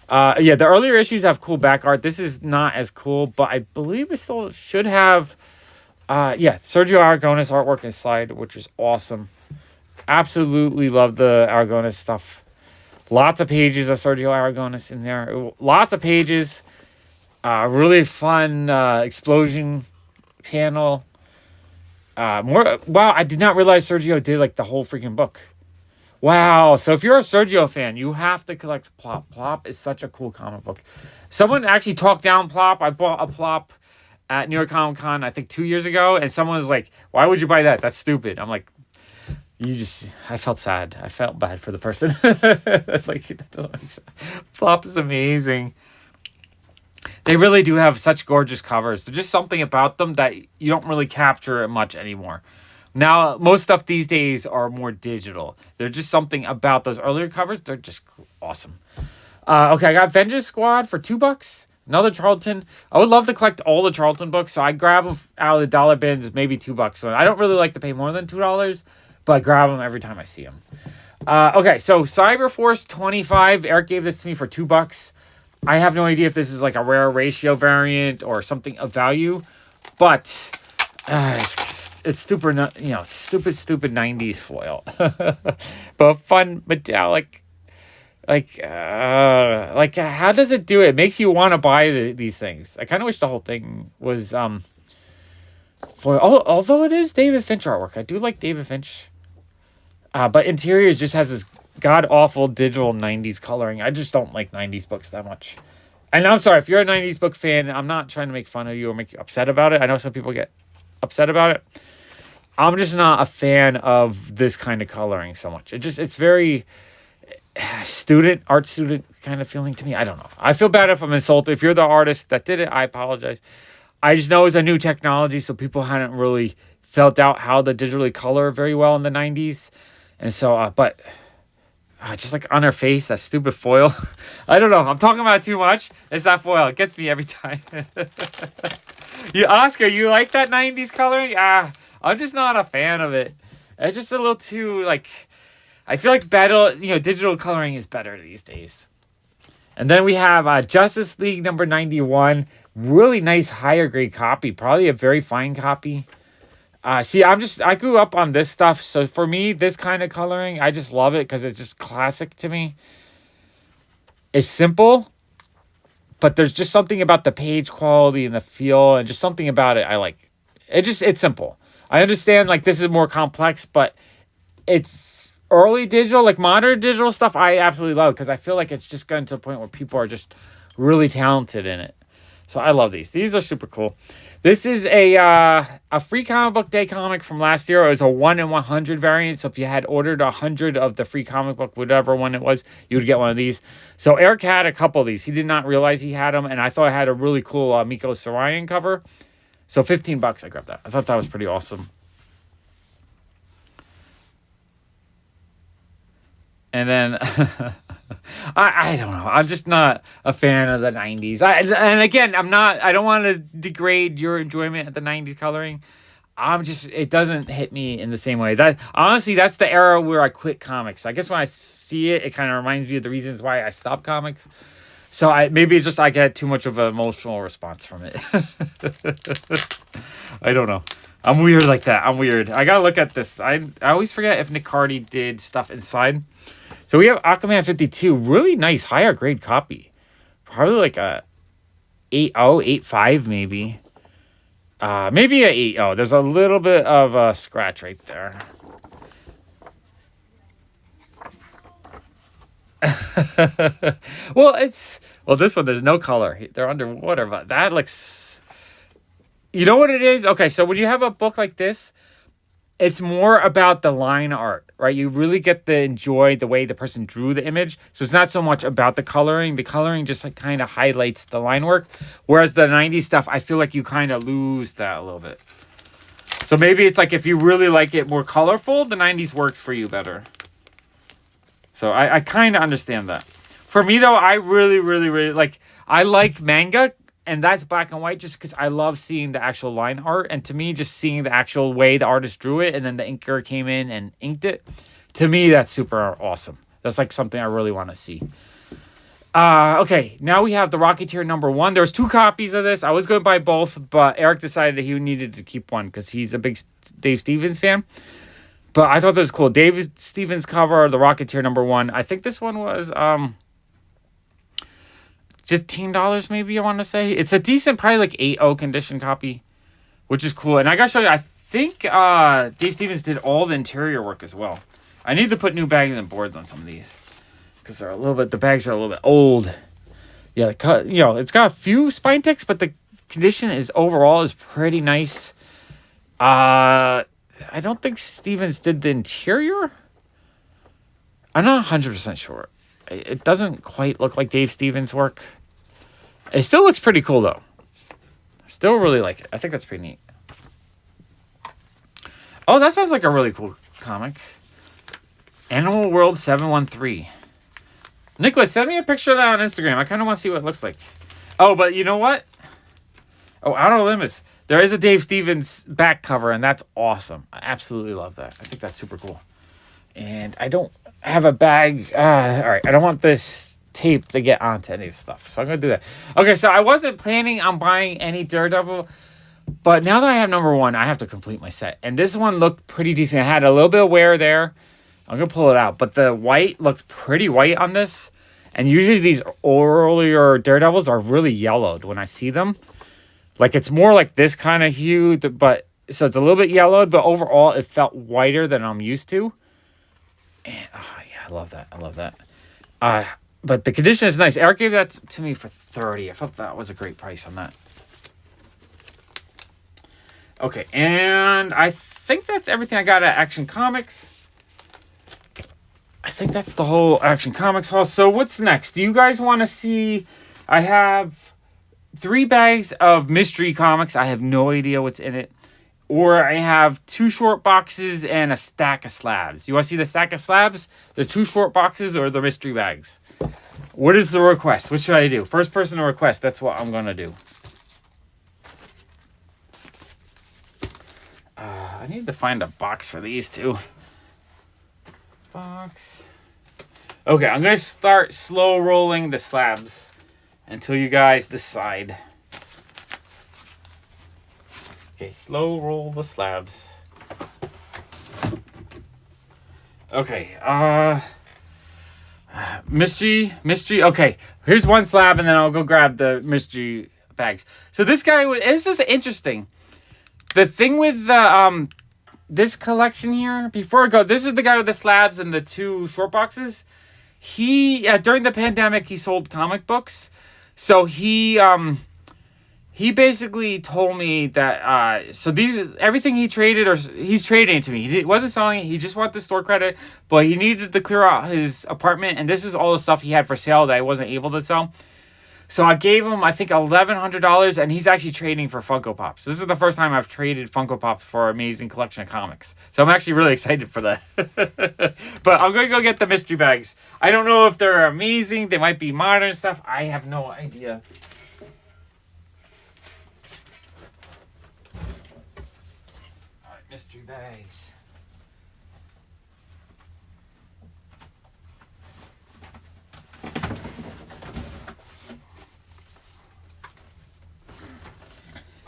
Yeah, the earlier issues have cool back art. This is not as cool, but I believe it still should have. Yeah, Sergio Aragonés artwork and slide, which is awesome. Absolutely love the Aragonés stuff. Lots of pages of Sergio Aragonés in there. Lots of pages. Really fun explosion panel. Wow, I did not realize Sergio did like the whole freaking book. Wow. So if you're a Sergio fan, you have to collect Plop. Plop is such a cool comic book. Someone actually talked down Plop. I bought a Plop at New York Comic Con, I think 2 years ago, and someone was like, why would you buy that? That's stupid. I'm like, I felt sad. I felt bad for the person. That's like, that doesn't make sense. Plop is amazing. They really do have such gorgeous covers. There's just something about them that you don't really capture much anymore. Now, most stuff these days are more digital. There's just something about those earlier covers. They're just awesome. Okay, I got Vengeance Squad for $2. Another Charlton. I would love to collect all the Charlton books, so I grab them out of the dollar bins, maybe $2. I don't really like to pay more than $2, but I grab them every time I see them. Okay, so Cyberforce 25. Eric gave this to me for $2. I have no idea if this is like a rare ratio variant or something of value, but it's stupid 90s foil. But fun metallic. Like how does it do it? It makes you want to buy these things. I kind of wish the whole thing was foil. Although it is David Finch artwork. I do like David Finch. But Interiors just has this god-awful digital 90s coloring. I just don't like 90s books that much. And I'm sorry, if you're a 90s book fan, I'm not trying to make fun of you or make you upset about it. I know some people get upset about it. I'm just not a fan of this kind of coloring so much. It's very art student kind of feeling to me. I don't know. I feel bad if I'm insulted. If you're the artist that did it, I apologize. I just know it's a new technology, so people hadn't really felt out how to digitally color very well in the 90s. And so, but just like on her face, that stupid foil. I don't know. I'm talking about it too much. It's that foil. It gets me every time. Oscar, you like that 90s coloring? I'm just not a fan of it. It's just a little too, like, I feel like digital coloring is better these days. And then we have Justice League number 91. Really nice higher grade copy. Probably a very fine copy. I grew up on this stuff. So for me, this kind of coloring, I just love it because it's just classic to me. It's simple, but there's just something about the page quality and the feel and just something about it I like. It's simple. I understand like this is more complex, but it's early digital, like modern digital stuff I absolutely love because I feel like it's just gotten to a point where people are just really talented in it. So I love these. These are super cool. This is a free comic book day comic from last year. It was a 1 in 100 variant. So if you had ordered 100 of the free comic book, whatever one it was, you would get one of these. So Eric had a couple of these. He did not realize he had them. And I thought I had a really cool Miko Sarayan cover. So $15, I grabbed that. I thought that was pretty awesome. And then I don't know. I'm just not a fan of the 90s. And again, I don't want to degrade your enjoyment of the 90s coloring. It doesn't hit me in the same way. Honestly, that's the era where I quit comics. I guess when I see it, it kind of reminds me of the reasons why I stopped comics. So maybe it's just I get too much of an emotional response from it. I don't know. I'm weird like that. I'm weird. I gotta look at this. I always forget if Nick Hardy did stuff inside. So we have Aquaman 52. Really nice higher grade copy. Probably like a 8.0, 8.5 maybe. Maybe a 8.0. There's a little bit of a scratch right there. Well, this one, there's no color. They're underwater, but that looks... You know what it is? Okay, so when you have a book like this, it's more about the line art, right? You really get to enjoy the way the person drew the image. So it's not so much about the coloring. The coloring just like kind of highlights the line work. Whereas the 90s stuff, I feel like you kind of lose that a little bit. So maybe it's like if you really like it more colorful, the 90s works for you better. So I kind of understand that. For me, though, I really, really, really like... I like manga, and that's black and white just because I love seeing the actual line art. And to me, just seeing the actual way the artist drew it and then the inker came in and inked it, to me, that's super awesome. That's like something I really want to see. Okay, now we have the Rocketeer #1. There's 2 copies of this. I was going to buy both, but Eric decided that he needed to keep one because he's a big Dave Stevens fan. But I thought this was cool. Dave Stevens cover, the Rocketeer #1. I think this one was $15 maybe, I want to say. It's a decent, probably like 8.0 condition copy, which is cool. And I got to show you, I think Dave Stevens did all the interior work as well. I need to put new bags and boards on some of these because they're the bags are a little bit old. Yeah, it's got a few spine ticks, but the condition overall is pretty nice. I don't think Stevens did the interior. I'm not 100% sure. It doesn't quite look like Dave Stevens' work. It still looks pretty cool, though. Still really like it. I think that's pretty neat. Oh, that sounds like a really cool comic. Animal World 713. Nicholas, send me a picture of that on Instagram. I kind of want to see what it looks like. Oh, but you know what? Oh, Outer Limits. There is a Dave Stevens back cover, and that's awesome. I absolutely love that. I think that's super cool. And I don't have a bag. All right, I don't want this tape to get onto any stuff, so I'm going to do that. Okay, so I wasn't planning on buying any Daredevil, but now that I have #1, I have to complete my set. And this one looked pretty decent. It had a little bit of wear there. I'm going to pull it out, but the white looked pretty white on this. And usually these earlier Daredevils are really yellowed when I see them. Like, it's more like this kind of hue, but so it's a little bit yellowed, but overall it felt whiter than I'm used to. And, yeah, I love that. I love that. But the condition is nice. Eric gave that to me for $30. I thought that was a great price on that. Okay, and I think that's everything I got at Action Comics. I think that's the whole Action Comics haul. So what's next? Do you guys want to see... I have 3 bags of mystery comics. I have no idea what's in it. Or I have 2 short boxes and a stack of slabs. You want to see the stack of slabs? The 2 short boxes or the mystery bags? What is the request? What should I do? First person to request. That's what I'm going to do. I need to find a box for these 2. Box. Okay, I'm going to start slow rolling the slabs until you guys decide. Okay, slow roll the slabs. Okay, mystery. Okay, here's 1 slab, and then I'll go grab the mystery bags. So this is interesting. The thing with the this collection here, before I go, this is the guy with the slabs and the 2 short boxes. He during the pandemic, he sold comic books, so he basically told me that so everything he traded, or he's trading it to me. He wasn't selling it. He just wanted the store credit, but he needed to clear out his apartment, and this is all the stuff he had for sale that I wasn't able to sell. So I gave him, I think, $1,100, and he's actually trading for Funko Pops. This is the first time I've traded Funko Pops for an amazing collection of comics. So I'm actually really excited for that. But I'm going to go get the mystery bags. I don't know if they're amazing. They might be modern stuff. I have no idea. All right, mystery bags.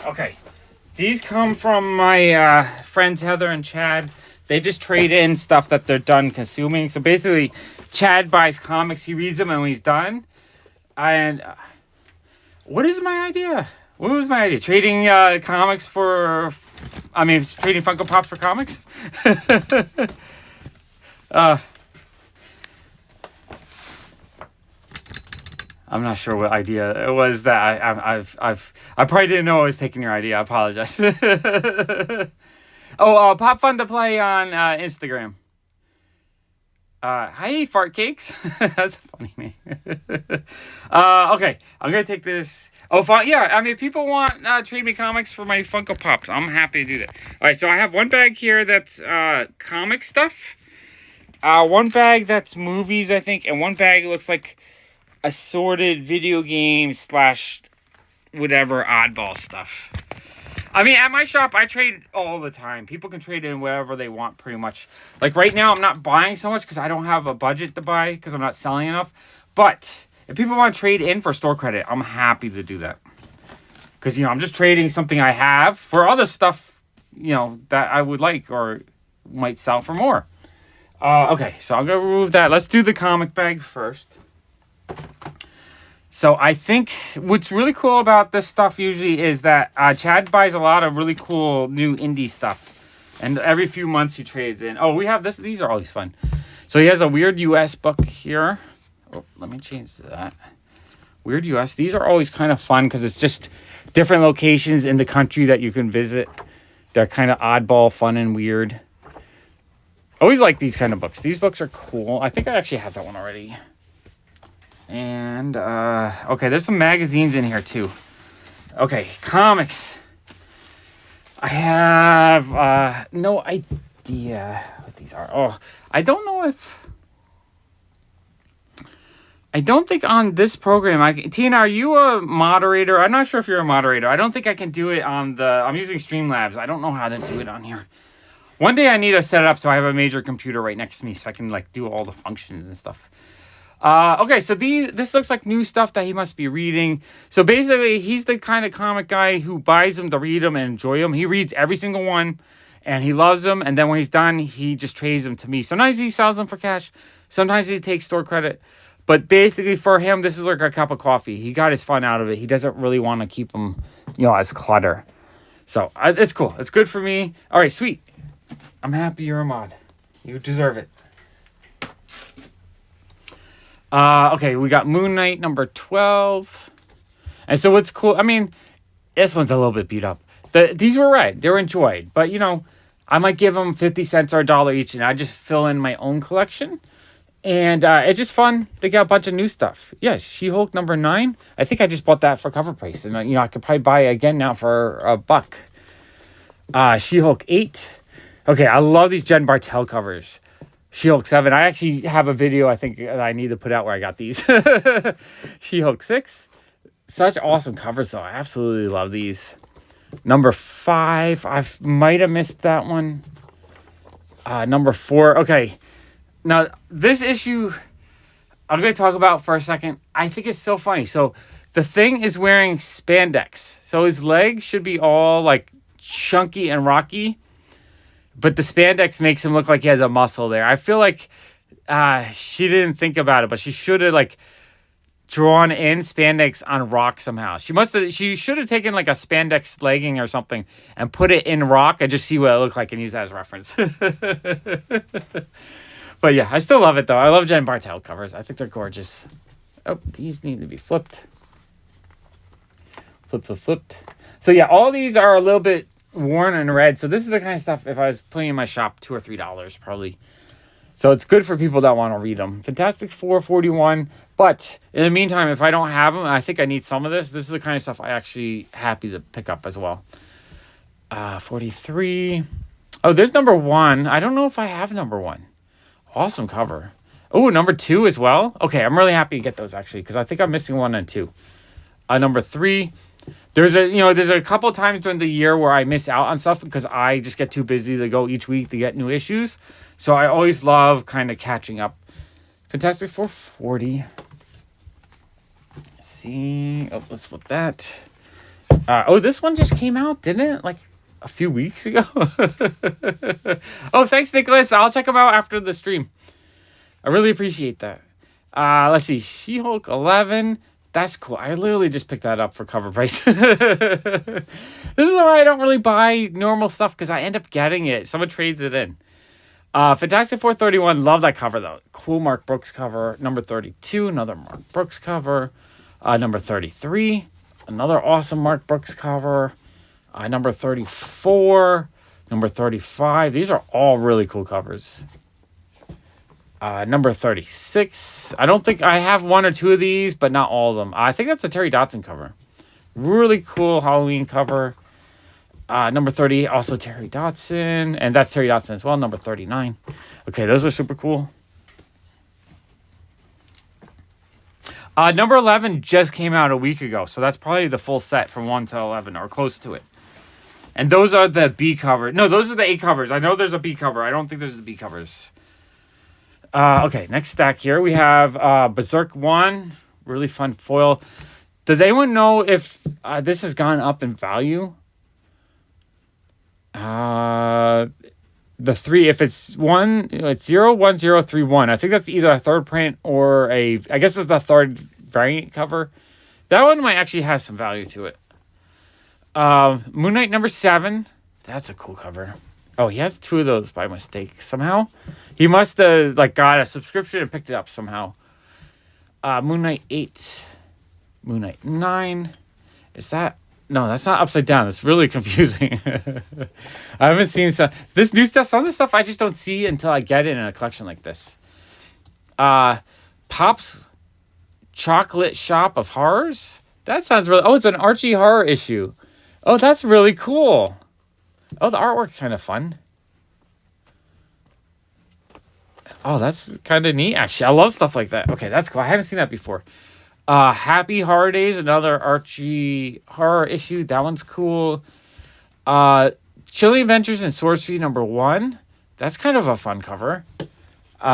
Okay, these come from my friends Heather and Chad. They just trade in stuff that they're done consuming. So basically, Chad buys comics, he reads them, and when he's done, and what is my idea? What was my idea? Trading comics for, trading Funko Pops for comics? I'm not sure what idea it was that I probably didn't know I was taking your idea. I apologize. Pop Fun to Play on Instagram. Hi, Fart Cakes. That's a funny name. Okay, I'm gonna take this. Oh, fun. Yeah, I mean, if people want trade me comics for my Funko Pops, I'm happy to do that. All right, so I have one bag here that's comic stuff. One bag that's movies, I think, and one bag looks like assorted video games / whatever oddball stuff. I mean, at my shop, I trade all the time. People can trade in whatever they want, pretty much. Like, right now, I'm not buying so much because I don't have a budget to buy because I'm not selling enough. But if people want to trade in for store credit, I'm happy to do that. Because, I'm just trading something I have for other stuff, that I would like or might sell for more. Okay, so I'm going to remove that. Let's do the comic bag first. So I think what's really cool about this stuff usually is that Chad buys a lot of really cool new indie stuff. And every few months he trades in. Oh, we have this. These are always fun. So he has a Weird US book here. Oh, let me change to that. Weird US. These are always kind of fun because it's just different locations in the country that you can visit. They're kind of oddball, fun, and weird. Always like these kind of books. These books are cool. I think I actually have that one already. And, okay, there's some magazines in here, too. Okay, comics. I have, no idea what these are. Oh, I don't know if... I don't think on this program... Tina, are you a moderator? I'm not sure if you're a moderator. I don't think I can do it on the... I'm using Streamlabs. I don't know how to do it on here. One day I need to set it up so I have a major computer right next to me so I can, do all the functions and stuff. Okay, so this looks like new stuff that he must be reading. So basically, he's the kind of comic guy who buys them to read them and enjoy them. He reads every single one, and he loves them. And then when he's done, he just trades them to me. Sometimes he sells them for cash. Sometimes he takes store credit. But basically, for him, this is like a cup of coffee. He got his fun out of it. He doesn't really want to keep them, as clutter. So it's cool. It's good for me. All right, sweet. I'm happy you're a mod. You deserve it. Okay, we got Moon Knight number 12. And so what's cool, I mean, this one's a little bit beat up. These were read. They were enjoyed. But, I might give them 50 cents or $1 each, and I just fill in my own collection. And it's just fun. They got a bunch of new stuff. Yeah, She-Hulk number 9. I think I just bought that for cover price. And, I could probably buy it again now for $1. She-Hulk 8. Okay, I love these Jen Bartel covers. She-Hulk 7. I actually have a video I think that I need to put out where I got these. She-Hulk 6. Such awesome covers, though. I absolutely love these. Number 5. I might have missed that one. Number 4. Okay. Now, this issue I'm going to talk about for a second. I think it's so funny. So, the Thing is wearing spandex. So, his legs should be all, chunky and rocky. But the spandex makes him look like he has a muscle there. I feel like she didn't think about it, but she should have drawn in spandex on rock somehow. She should have taken a spandex legging or something and put it in rock and just see what it looked like and use that as reference. But yeah, I still love it though. I love Jen Bartel covers. I think they're gorgeous. Oh, these need to be flipped. Flipped. So yeah, all these are a little bit worn and red. So this is the kind of stuff if I was putting in my shop, $2 or $3 probably. So it's good for people that want to read them. Fantastic Four 41. But in the meantime, if I don't have them, I think I need some of this. This is the kind of stuff I actually happy to pick up as well. 43. Oh, there's number 1. I don't know if I have number 1. Awesome cover. Oh, number 2 as well. Okay, I'm really happy to get those actually because I think I'm missing 1 and 2. Number 3. There's a couple times during the year where I miss out on stuff because I just get too busy to go each week to get new issues. So I always love kind of catching up. Fantastic Four 40. Let's see. Oh, let's flip that. This one just came out, didn't it? A few weeks ago. Oh, thanks, Nicholas. I'll check them out after the stream. I really appreciate that. Let's see. She-Hulk 11. That's cool. I literally just picked that up for cover price. This is why I don't really buy normal stuff because I end up getting it. Someone trades it in. Fantastic Four 31. Love that cover, though. Cool Mark Brooks cover. Number 32. Another Mark Brooks cover. Number 33, another awesome Mark Brooks cover. Number 34, number 35. These are all really cool covers. Number 36. I don't think I have one or two of these, but not all of them. I think that's a Terry Dodson cover. Really cool Halloween cover. Number 30, also Terry Dodson. And that's Terry Dodson as well. Number 39. Okay, those are super cool. Number 11 just came out a week ago. So that's probably the full set from 1 to 11 or close to it. And those are the B covers. No, those are the A covers. I know there's a B cover. I don't think there's the B covers. Okay, next stack here. We have Berserk 1. Really fun foil. Does anyone know if this has gone up in value? The 3, if it's 1, it's 01031. I think that's either a third print or I guess it's a third variant cover. That one might actually have some value to it. Moon Knight number 7. That's a cool cover. Oh, he has 2 of those by mistake somehow. He must have got a subscription and picked it up somehow. Moon Knight 8. Moon Knight 9. Is that... No, that's not upside down. It's really confusing. I haven't seen this new stuff. Some of the stuff I just don't see until I get it in a collection like this. Pop's Chocolate Shop of Horrors. That sounds really... Oh, it's an Archie horror issue. Oh, that's really cool. Oh, the artwork's kind of fun. Oh, that's kind of neat, actually. I love stuff like that. Okay, that's cool. I haven't seen that before. Happy Horror Days, another Archie horror issue. That one's cool. Chilling Adventures in Sorcery number 1. That's kind of a fun cover.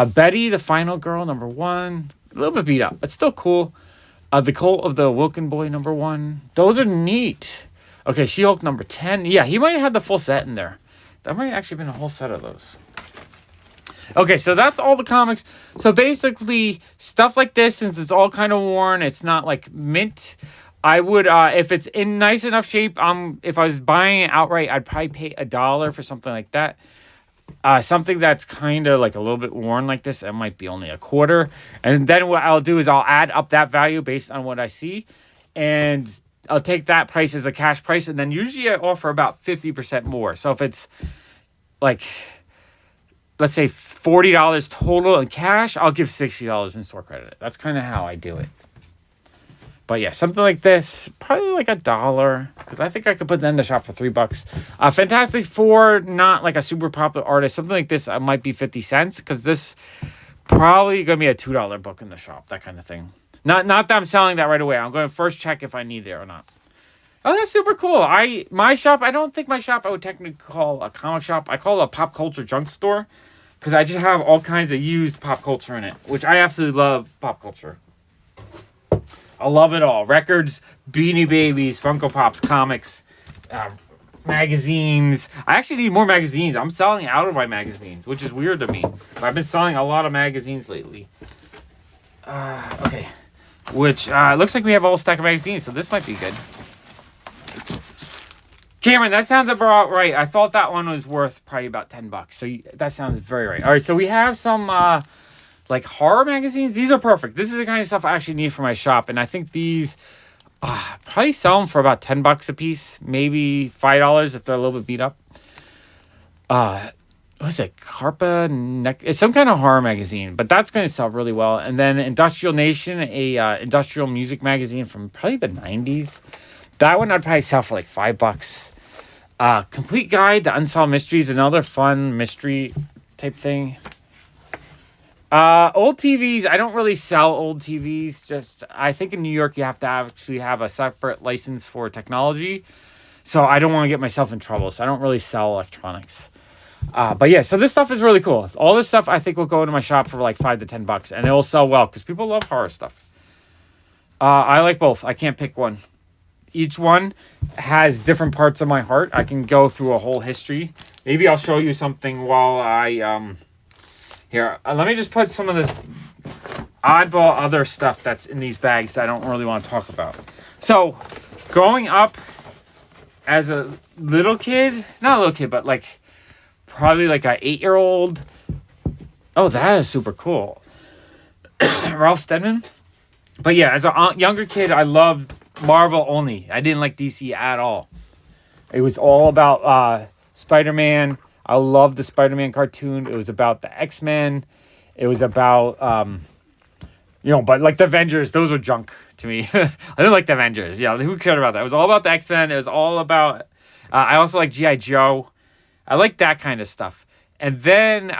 Betty, the Final Girl, number 1. A little bit beat up, but still cool. The Cult of the Wilkin Boy, number 1. Those are neat. Okay, She-Hulk number 10. Yeah, he might have had the full set in there. That might have actually been a whole set of those. Okay, so that's all the comics. So basically, stuff like this, since it's all kind of worn, it's not like mint. I would, if it's in nice enough shape, if I was buying it outright, I'd probably pay $1 for something like that. Something that's kind of like a little bit worn like this, it might be only $0.25. And then what I'll do is I'll add up that value based on what I see. And I'll take that price as a cash price. And then usually I offer about 50% more. So if it's like... let's say $40 total in cash, I'll give $60 in store credit. That's kind of how I do it. But yeah, something like this, probably like $1, because I think I could put that in the shop for $3. Fantastic Four, not like a super popular artist. Something like this might be 50 cents, because this probably going to be a $2 book in the shop, that kind of thing. Not that I'm selling that right away. I'm going to first check if I need it or not. Oh, that's super cool. My shop, I don't think my shop I would technically call a comic shop. I call it a pop culture junk store, because I just have all kinds of used pop culture in it, which I absolutely love pop culture. I love it all. Records, Beanie Babies, Funko Pops, comics, magazines. I actually need more magazines. I'm selling out of my magazines, which is weird to me. But I've been selling a lot of magazines lately. Okay. Which looks like we have a whole stack of magazines, so this might be good. Cameron, that sounds about right. I thought that one was worth probably about $10. So that sounds very right. All right, so we have some like horror magazines. These are perfect. This is the kind of stuff I actually need for my shop, and I think these probably sell them for about $10 a piece, maybe $5 if they're a little bit beat up. What's it? It's some kind of horror magazine, but that's going to sell really well. And then Industrial Nation, a industrial music magazine from probably the 90s. That one I'd probably sell for like $5. Complete Guide to Unsolved Mysteries, another fun mystery type thing. Old TVs, I don't really sell old TVs. Just I think in New York you have to actually have a separate license for technology. So I don't want to get myself in trouble. So I don't really sell electronics. But yeah, so this stuff is really cool. All this stuff I think will go into my shop for like $5 to $10, and it will sell well because people love horror stuff. I like both. I can't pick one. Each one has different parts of my heart. I can go through a whole history. Maybe I'll show you something while I here. Let me just put some of this oddball other stuff that's in these bags that I don't really want to talk about. So, growing up as a little kid, not a little kid, but like probably like an 8-year-old. Oh, that is super cool. Ralph Steadman. But yeah, as a younger kid, I loved Marvel only. I didn't like DC at all. It was all about Spider-Man. I loved the Spider-Man cartoon. It was about the X-Men. It was about, but like the Avengers, those were junk to me. I didn't like the Avengers. Yeah, who cared about that? It was all about the X-Men. It was all about, I also like G.I. Joe. I like that kind of stuff. And then,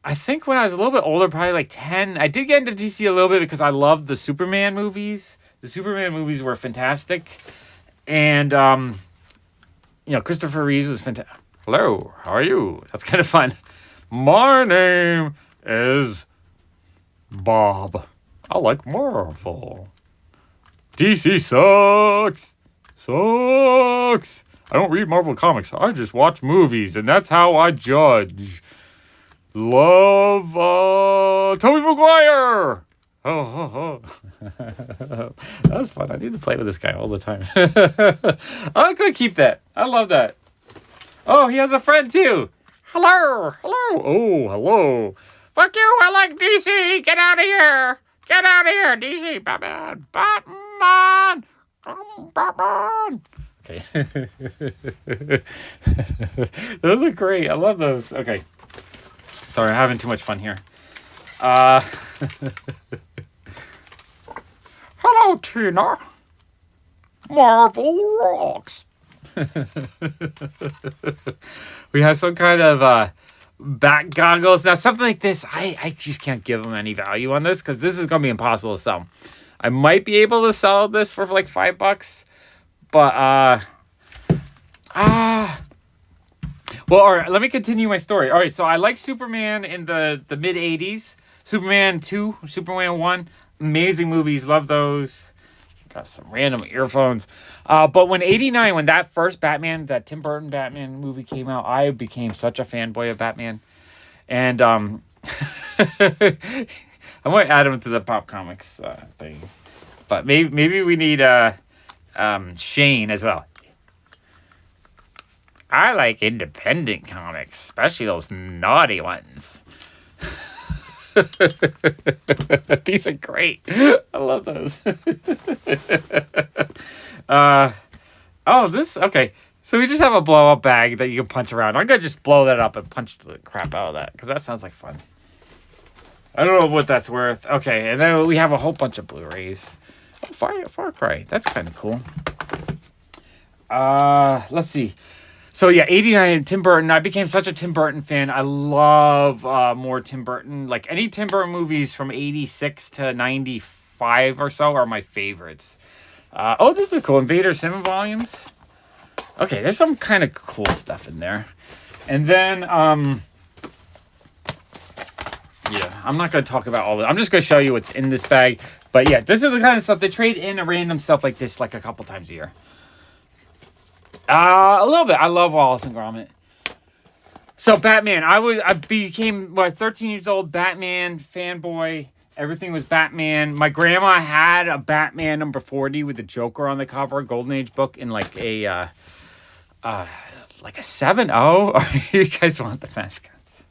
I think when I was a little bit older, probably like 10, I did get into DC a little bit because I loved the Superman movies. The Superman movies were fantastic. And, Christopher Reeves was fantastic. Hello, how are you? That's kind of fun. My name is Bob. I like Marvel. DC sucks. Sucks. I don't read Marvel comics. I just watch movies, and that's how I judge. Love, Tobey Maguire. Oh. That was fun. I need to play with this guy all the time. I'm going to keep that. I love that. Oh, he has a friend too. Hello. Oh, hello. Fuck you. I like DC. Get out of here. Get out of here, DC. Batman. Okay. Those are great. I love those. Okay. Sorry, I'm having too much fun here. Hello, Tina. Marvel rocks. We have some kind of back goggles. Now, something like this, I just can't give them any value on this because this is going to be impossible to sell. I might be able to sell this for like $5, but well, all right, let me continue my story. All right, so I like Superman in the mid-'80s. Superman 2, Superman 1, amazing movies, love those. Got some random earphones. But when '89, when that first Batman, that Tim Burton Batman movie came out, I became such a fanboy of Batman. And I might add him to the Pop Comics thing. But maybe we need Shane as well. I like independent comics, especially those naughty ones. These are great. I love those. Okay. So we just have a blow up bag that you can punch around. I'm going to just blow that up and punch the crap out of that because that sounds like fun. I don't know what that's worth. Okay. And then we have a whole bunch of Blu-rays. Oh, Far Cry. That's kind of cool. Let's see. So yeah, '89, Tim Burton. I became such a Tim Burton fan. I love more Tim Burton. Like any Tim Burton movies from '86 to '95 or so are my favorites. This is cool. Invader Sim volumes. Okay, there's some kind of cool stuff in there. And then, I'm not going to talk about all of it. I'm just going to show you what's in this bag. But yeah, this is the kind of stuff. They trade in a random stuff like this like a couple times a year. A little bit. I love Wallace and Gromit. So Batman, I became 13 years old Batman fanboy. Everything was Batman. My grandma had a Batman number 40 with the Joker on the cover, Golden Age book in like a 7.0. You guys want the mascots?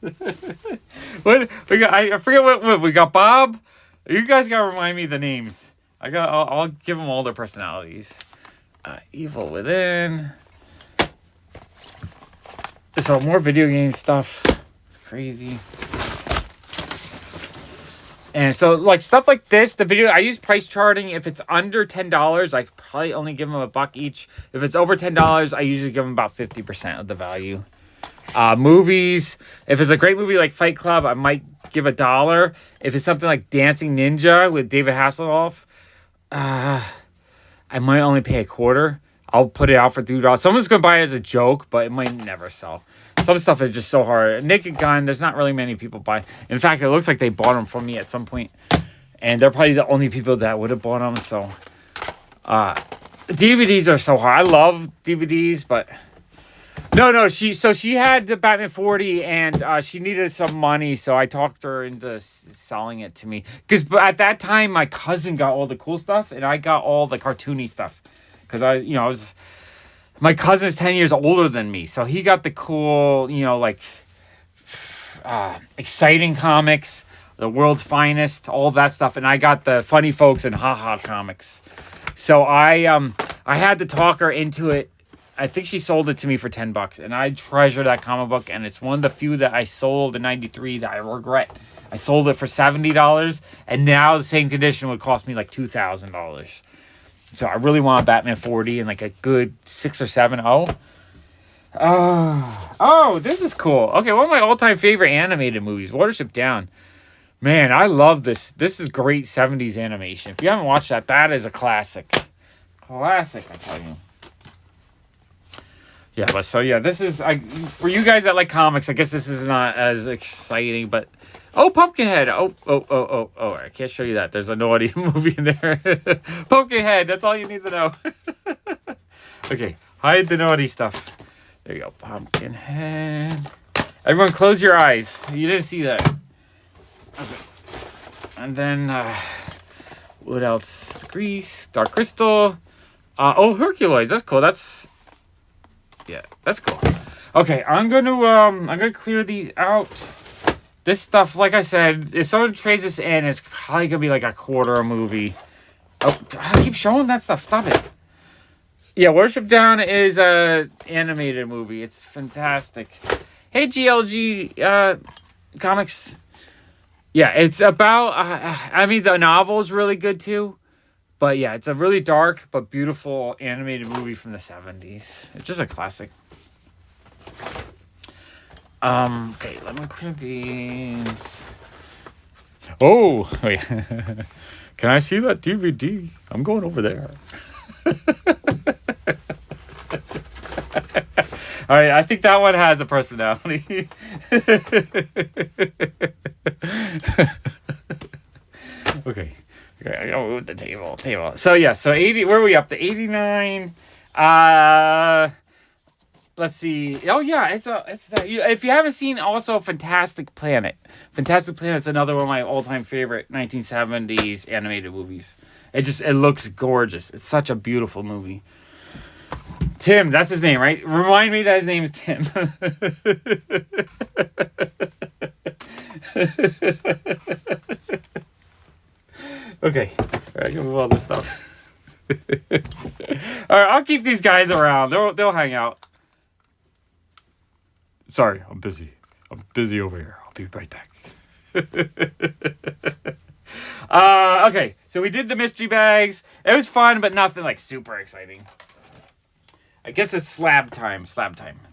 What we got? I forget what we got. Bob. You guys gotta remind me the names. I'll give them all their personalities. Evil Within. So more video game stuff. It's crazy. And so like stuff like this, I use price charting. If it's under $10, I probably only give them $1 each. If it's over $10, I usually give them about 50% of the value. Movies, if it's a great movie like Fight Club, I might give $1. If it's something like Dancing Ninja with David Hasselhoff, I might only pay $0.25. I'll put it out for $3. Someone's going to buy it as a joke, but it might never sell. Some stuff is just so hard. Naked Gun, there's not really many people buy. In fact, it looks like they bought them from me at some point. And they're probably the only people that would have bought them. So, DVDs are so hard. I love DVDs, but... No, she had the Batman 40, and she needed some money, so I talked her into selling it to me. Because at that time, my cousin got all the cool stuff, and I got all the cartoony stuff. Because my cousin is 10 years older than me, so he got the cool, exciting comics. the World's Finest, all of that stuff. And I got the Funny Folks and Haha comics. So I had to talk her into it. I think she sold it to me for $10, and I treasure that comic book. And it's one of the few that I sold in '93 that I regret. I sold it for $70, and now the same condition would cost me like $2,000. So I really want a Batman 40 and like a good 6 or 7. Oh, this is cool. Okay, one of my all-time favorite animated movies, Watership Down. Man, I love this. This is great 70s animation. If you haven't watched that, that is a classic. Classic, I tell you. Yeah, but so yeah, this is for you guys that like comics. I guess this is not as exciting, but Pumpkinhead. Oh, I can't show you that. There's a naughty movie in there. Pumpkinhead. That's all you need to know. Okay, hide the naughty stuff. There you go, Pumpkinhead. Everyone, close your eyes. You didn't see that. Okay. And then what else? Grease, Dark Crystal. Herculoids. That's cool. That's cool. Okay, I'm gonna clear these out. This stuff, like I said, if someone trades this in, it's probably gonna be like a quarter a movie. Oh, I keep showing that stuff. Stop it. Yeah, Worship Down is a animated movie. It's fantastic. Hey, GLG comics. Yeah, it's about. The novel is really good too. But yeah, it's a really dark but beautiful animated movie from the 70s. It's just a classic. Okay, let me clear these. Oh, wait. Can I see that DVD? I'm going over there. All right, I think that one has a personality. Okay. I gotta move the table. So yeah, so 80. Where are we up to? 89. Let's see. Oh yeah, it's if you haven't seen also Fantastic Planet. Fantastic Planet's another one of my all-time favorite 1970s animated movies. It looks gorgeous. It's such a beautiful movie. Tim, that's his name, right? Remind me that his name is Tim. Okay. All right, move all this stuff. All right, I'll keep these guys around. They'll hang out. Sorry, I'm busy. I'm busy over here. I'll be right back. Okay, so we did the mystery bags. It was fun, but nothing like super exciting. I guess it's slab time.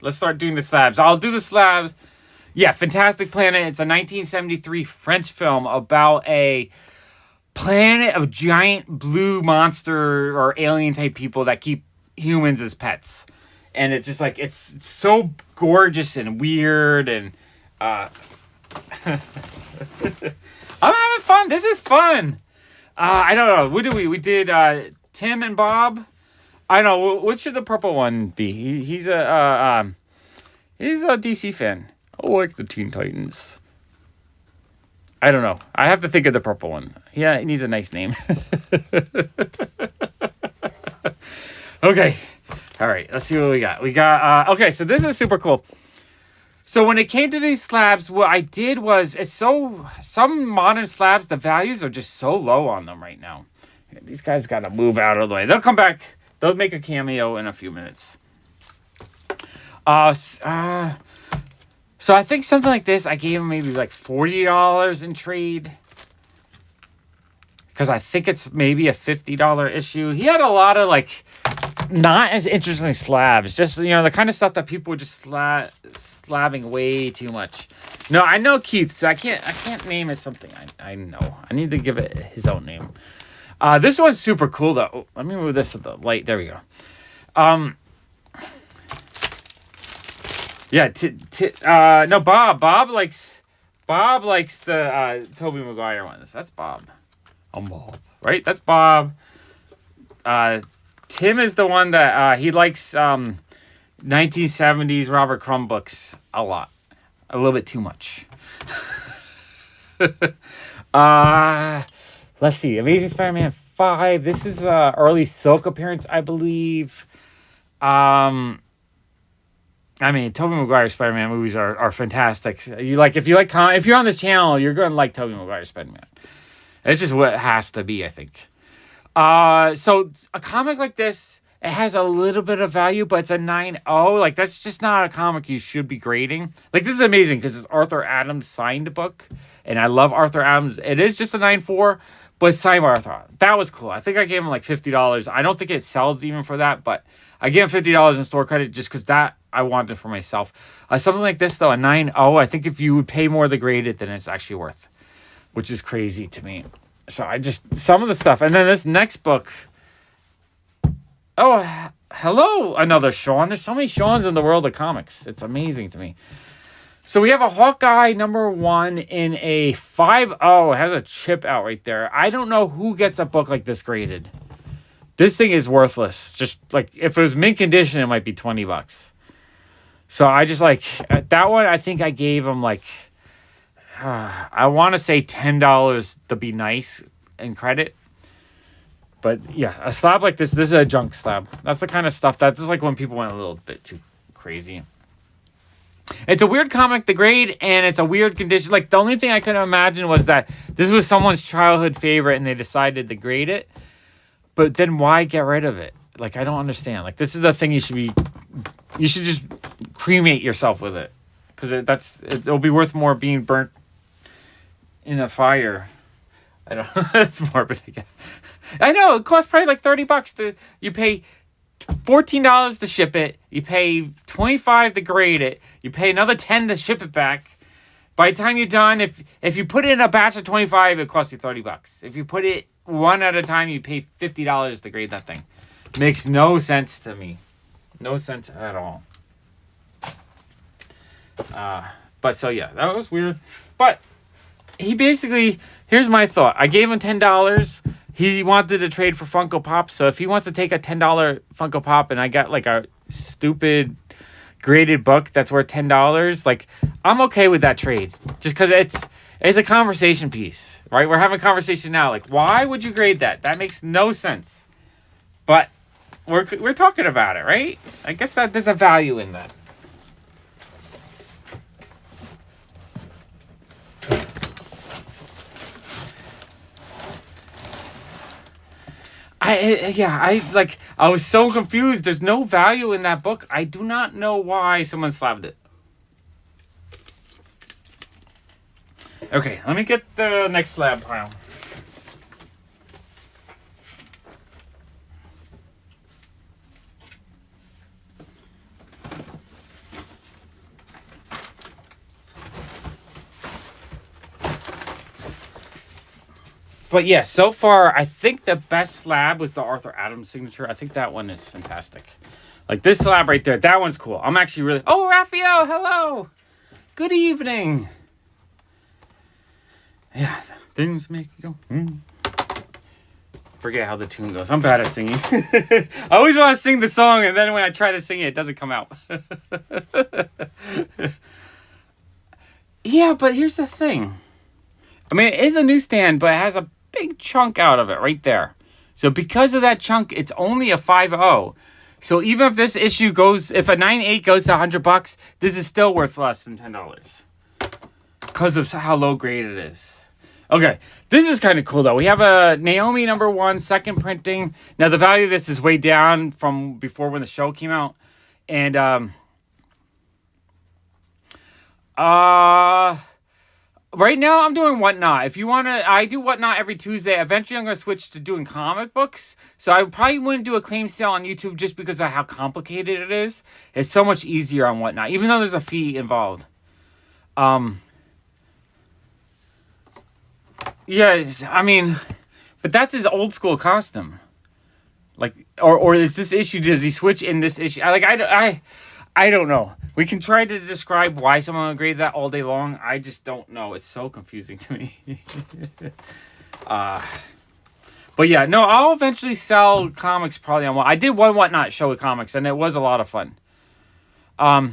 Let's start doing the slabs. I'll do the slabs. Yeah, Fantastic Planet. It's a 1973 French film about a planet of giant blue monster or alien type people that keep humans as pets. And it's just like, it's so gorgeous and weird and I'm having fun. This is fun. I don't know. What did we did Tim and Bob. I don't know. What should the purple one be? He's a DC fan. I like the Teen Titans. I don't know. I have to think of the purple one. Yeah, it needs a nice name. Okay. All right. Let's see what we got. We got, okay, so this is super cool. So when it came to these slabs, what I did was, some modern slabs, the values are just so low on them right now. These guys got to move out of the way. They'll come back. They'll make a cameo in a few minutes. So I think something like this, I gave him maybe like $40 in trade. Because I think it's maybe a $50 issue. He had a lot of like, not as interesting slabs. Just, the kind of stuff that people were just slabbing way too much. No, I know Keith, so I can't name it something I know. I need to give it his own name. This one's super cool though. Oh, let me move this with the light. There we go. Yeah, no, Bob likes the Tobey Maguire one. That's Bob. I'm Bob, right? That's Bob. Tim is the one that he likes 1970s Robert Crumb books a lot. A little bit too much. Let's see. Amazing Spider-Man 5. This is early Silk appearance, I believe. I mean, Tobey Maguire Spider-Man movies are fantastic. If you're on this channel, you're gonna like Tobey Maguire Spider-Man. It's just what it has to be, I think. So a comic like this, it has a little bit of value, but it's a 9.0. Like, that's just not a comic you should be grading. Like, this is amazing because it's Arthur Adams signed book, and I love Arthur Adams. It is just a 9.4, but it's signed by Arthur. That was cool. I think I gave him like $50. I don't think it sells even for that, but I gave him $50 in store credit just because that I wanted for myself. Something like this, though, a 9.0, I think if you would pay more to grade it than it's actually worth, which is crazy to me. So some of the stuff. And then this next book. Oh, hello, another Sean. There's so many Seans in the world of comics. It's amazing to me. So we have a Hawkeye #1 in a 5.0. It has a chip out right there. I don't know who gets a book like this graded. This thing is worthless. Just like, if it was mint condition, it might be $20. So I just that one, I think I gave him I want to say $10 to be nice and credit. But yeah, a slab like this is a junk slab. That's the kind of stuff that's just like when people went a little bit too crazy. It's a weird comic to grade, and it's a weird condition. Like, the only thing I could imagine was that this was someone's childhood favorite and they decided to grade it. But then why get rid of it? Like, I don't understand. Like, this is the thing you should just cremate yourself with it. Because it'll be worth more being burnt in a fire. I don't know. That's morbid, I guess. I know, it costs probably like $30 you pay $14 to ship it, you pay $25 to grade it, you pay another $10 to ship it back. By the time you're done, if you put it in a batch of 25, it costs you $30. If you put it one at a time, you pay $50 to grade that thing. Makes no sense to me. No sense at all. But so yeah, that was weird. But he basically, here's my thought. I gave him $10. He wanted to trade for Funko Pop. So if he wants to take a $10 Funko Pop and I got like a stupid graded book that's worth $10, like, I'm okay with that trade. Just because it's a conversation piece, right? We're having a conversation now. Like, why would you grade that? That makes no sense. But we're talking about it, right? I guess that there's a value in that. I was so confused. There's no value in that book. I do not know why someone slabbed it. Okay, let me get the next slab pile. But yeah, so far, I think the best slab was the Arthur Adams signature. I think that one is fantastic. Like, this slab right there, that one's cool. I'm actually really... Oh, Raphael, hello! Good evening! Yeah, things make you go... Forget how the tune goes. I'm bad at singing. I always want to sing the song, and then when I try to sing it, it doesn't come out. Yeah, but here's the thing. I mean, it is a newsstand, but it has a big chunk out of it right there. So because of that chunk, it's only a 5.0. So even if this issue goes, if a 9.8 goes to $100, this is still worth less than $10 because of how low grade it is. Okay, this is kind of cool though. We have a Naomi #1 second printing. Now the value of this is way down from before when the show came out, and right now, I'm doing Whatnot. If you want to, I do Whatnot every Tuesday. Eventually, I'm going to switch to doing comic books. So I probably wouldn't do a claim sale on YouTube just because of how complicated it is. It's so much easier on Whatnot, even though there's a fee involved. Yeah, I mean, but that's his old school costume. Like, or is this issue, does he switch in this issue? I don't know. We can try to describe why someone would grade that all day long. I just don't know. It's so confusing to me. But yeah, no, I'll eventually sell comics probably on I did one Whatnot show with comics, and it was a lot of fun. I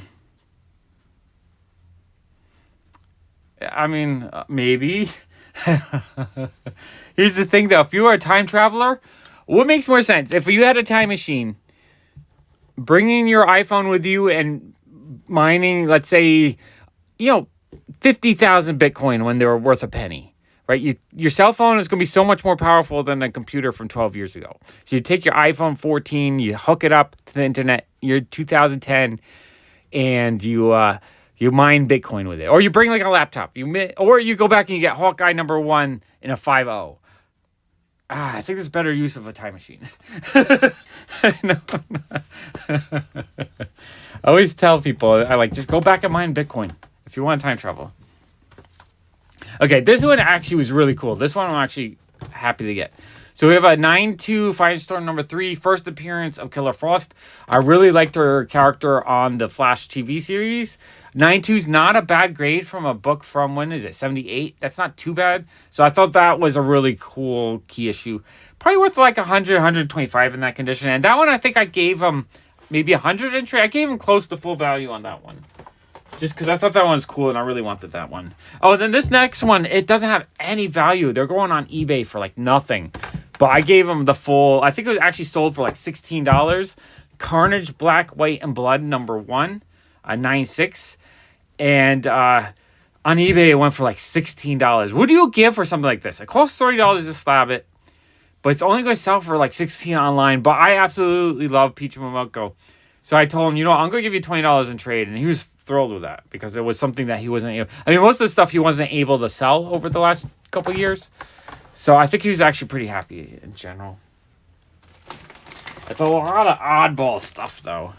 mean, maybe. Here's the thing, though. If you are a time traveler, what makes more sense? If you had a time machine, bringing your iPhone with you and mining, let's say, 50,000 Bitcoin when they were worth a penny, right? Your cell phone is going to be so much more powerful than a computer from 12 years ago. So you take your iPhone 14, you hook it up to the internet, you're 2010, and you mine Bitcoin with it. Or you bring like a laptop, or you go back and you get Hawkeye #1 in a 5.0. I think there's better use of a time machine. No. I always tell people, just go back and mine Bitcoin if you want time travel. Okay, this one actually was really cool. This one I'm actually happy to get. So we have a 9/2 Firestorm #3, first appearance of Killer Frost. I really liked her character on the Flash TV series. 9/2's not a bad grade from a book from, when is it, 78? That's not too bad. So I thought that was a really cool key issue. Probably worth like 100, 125 in that condition. And that one, I think I gave him maybe 100 in trade. I gave him close to full value on that one. Just because I thought that one was cool and I really wanted that one. Oh, and then this next one, it doesn't have any value. They're going on eBay for like nothing. But I gave them the full, I think it was actually sold for like $16. Carnage Black, White, and Blood #1, 9.6. And on eBay, it went for like $16. What do you give for something like this? It costs $30 to slab it, but it's only going to sell for like $16 online. But I absolutely love Peach Momoko. So I told him, I'm going to give you $20 in trade. And he was thrilled with that because it was something that he wasn't able. I mean, most of the stuff he wasn't able to sell over the last couple of years. So I think he was actually pretty happy in general. It's a lot of oddball stuff, though.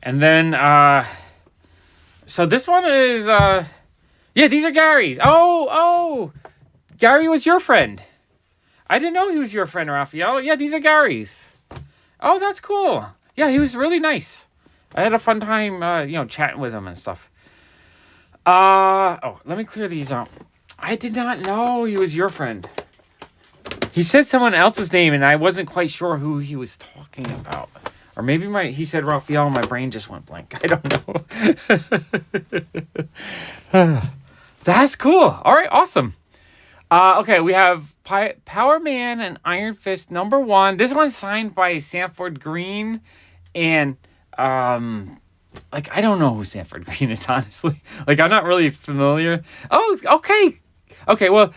And then, so this one is, these are Gary's. Oh, Gary was your friend. I didn't know he was your friend, Raphael. Yeah, these are Gary's. Oh, that's cool. Yeah, he was really nice. I had a fun time, chatting with him and stuff. Let me clear these out. I did not know he was your friend. He said someone else's name, and I wasn't quite sure who he was talking about. Or maybe he said Raphael, and my brain just went blank. I don't know. That's cool. All right, awesome. Okay, we have Power Man and Iron Fist #1. This one's signed by Sanford Green, and I don't know who Sanford Green is, honestly. I'm not really familiar. Oh, okay. Okay, well,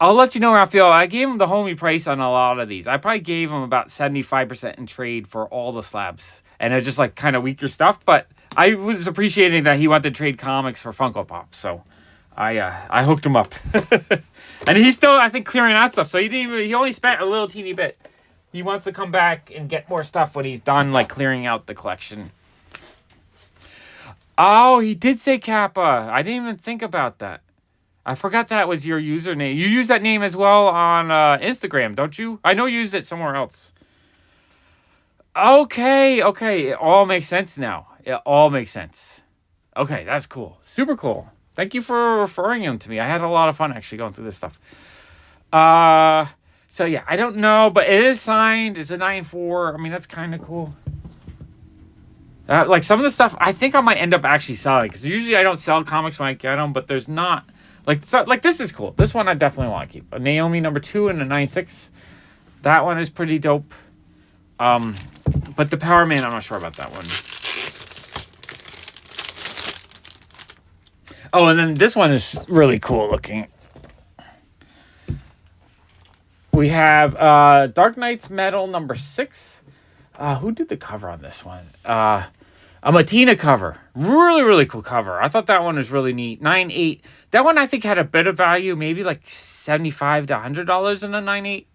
I'll let you know, Raphael. I gave him the homie price on a lot of these. I probably gave him about 75% in trade for all the slabs. And it's just kind of weaker stuff. But I was appreciating that he wanted to trade comics for Funko Pop. So I hooked him up. And he's still, I think, clearing out stuff. So he only spent a little teeny bit. He wants to come back and get more stuff when he's done clearing out the collection. Oh, he did say Kappa. I didn't even think about that. I forgot that was your username. You use that name as well on Instagram, don't you? I know you used it somewhere else. Okay. It all makes sense now. It all makes sense. Okay, that's cool. Super cool. Thank you for referring him to me. I had a lot of fun actually going through this stuff. So yeah, I don't know, but it is signed. It's a 9.4. I mean, that's kind of cool. Some of the stuff, I think I might end up actually selling. Because usually I don't sell comics when I get them, but there's not... this is cool. This one I definitely want to keep. A Naomi #2 and a 9.6. That one is pretty dope. But the Power Man, I'm not sure about that one. Oh, and then this one is really cool looking. We have Dark Knight's Metal #6. Who did the cover on this one? A Matina cover. Really, really cool cover. I thought that one was really neat. 9.8. That one I think had a bit of value. Maybe $75 to $100 in a 9.8.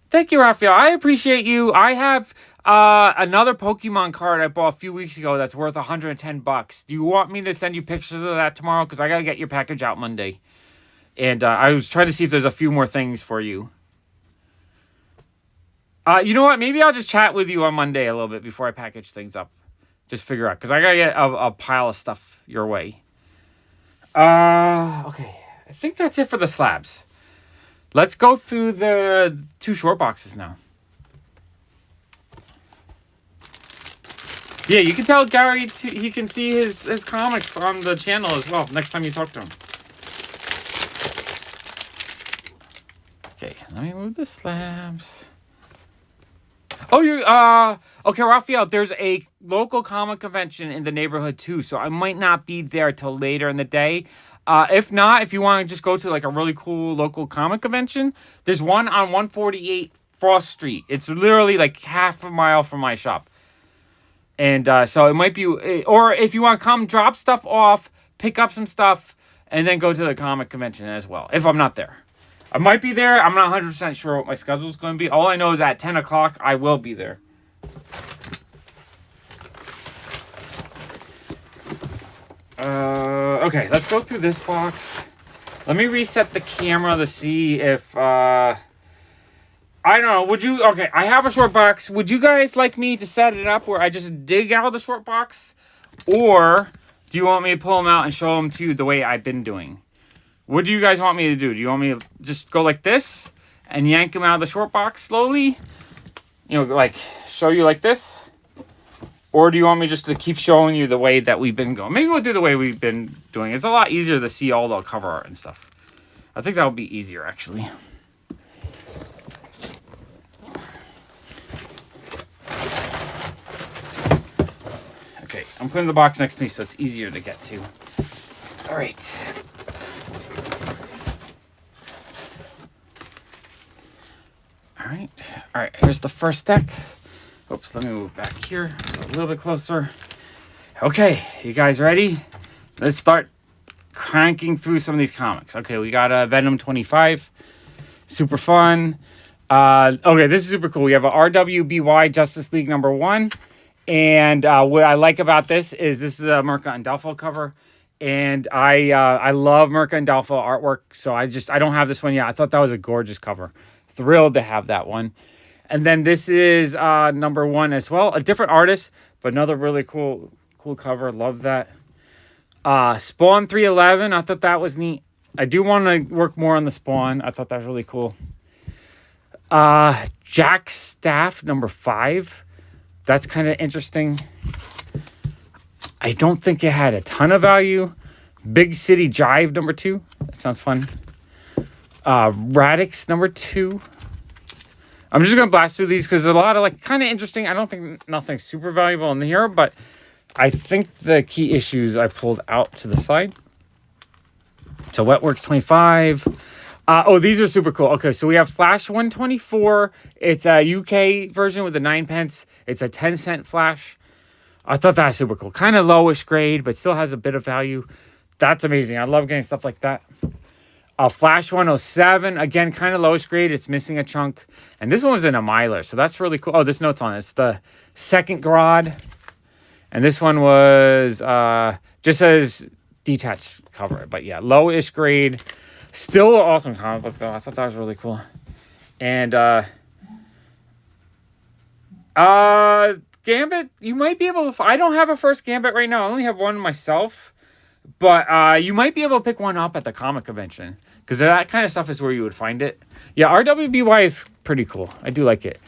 Thank you, Raphael. I appreciate you. I have another Pokemon card I bought a few weeks ago that's worth $110. Do you want me to send you pictures of that tomorrow? Because I got to get your package out Monday. And I was trying to see if there's a few more things for you. You know what? Maybe I'll just chat with you on Monday a little bit before I package things up. Just figure out. Because I got to get a pile of stuff your way. Okay. I think that's it for the slabs. Let's go through the 2 short boxes now. Yeah, you can tell Gary he can see his comics on the channel as well next time you talk to him. Okay, let me move the slabs. Oh, you okay, Raphael, there's a local comic convention in the neighborhood too, so I might not be there till later in the day. If not, if you want to just go to like a really cool local comic convention, there's one on 148 Frost Street. It's literally like half a mile from my shop. And so it might be, or if you want to come drop stuff off, pick up some stuff, and then go to the comic convention as well, if I'm not there. I might be there. I'm not 100% sure what my schedule is going to be. All I know is at 10 o'clock, I will be there. Okay, let's go through this box. Let me reset the camera to see if, I don't know, would you, okay, I have a short box. Would you guys like me to set it up where I just dig out the short box? Or do you want me to pull them out and show them to you the way I've been doing? What do you guys want me to do? Do you want me to just go like this and yank them out of the short box slowly? You know, like show you like this? Or do you want me just to keep showing you the way that we've been going? Maybe we'll do the way we've been doing. It's a lot easier to see all the cover art and stuff. I think that'll be easier, actually. Okay, I'm putting the box next to me so it's easier to get to. All right. All right, here's the first deck. Oops, let me move back here a little bit closer. Okay, you guys ready? Let's start cranking through some of these comics. Okay, we got Venom 25. Super fun. Okay, this is super cool. We have a RWBY Justice League #1. And what I like about this is a Mirka and Delfo cover. And I love Mirka and Delfo artwork. So I don't have this one yet. I thought that was a gorgeous cover. Thrilled to have that one. And then this is #1 as well. A different artist, but another really cool cover. Love that. Spawn 311. I thought that was neat. I do want to work more on the Spawn. I thought that was really cool. Jack Staff #5. That's kind of interesting. I don't think it had a ton of value. Big City Jive #2. That sounds fun. Radix #2. I'm just going to blast through these because there's a lot of like kind of interesting. I don't think nothing super valuable in here, but I think the key issues I pulled out to the side. So Wetworks 25. Oh, these are super cool. Okay, so we have Flash 124. It's a UK version with the 9 pence. It's a 10-cent Flash. I thought that was super cool. Kind of lowish grade, but still has a bit of value. That's amazing. I love getting stuff like that. Flash 107, again, kind of lowest grade. It's missing a chunk. And this one was in a miler, so that's really cool. Oh, this note's on it. It's the second Grodd. And this one was, just says detached cover. But yeah, lowish grade. Still an awesome comic book, though. I thought that was really cool. And, Gambit, you might be able to, I don't have a first Gambit right now. I only have one myself. But you might be able to pick one up at the comic convention. Because that kind of stuff is where you would find it. Yeah, RWBY is pretty cool. I do like it.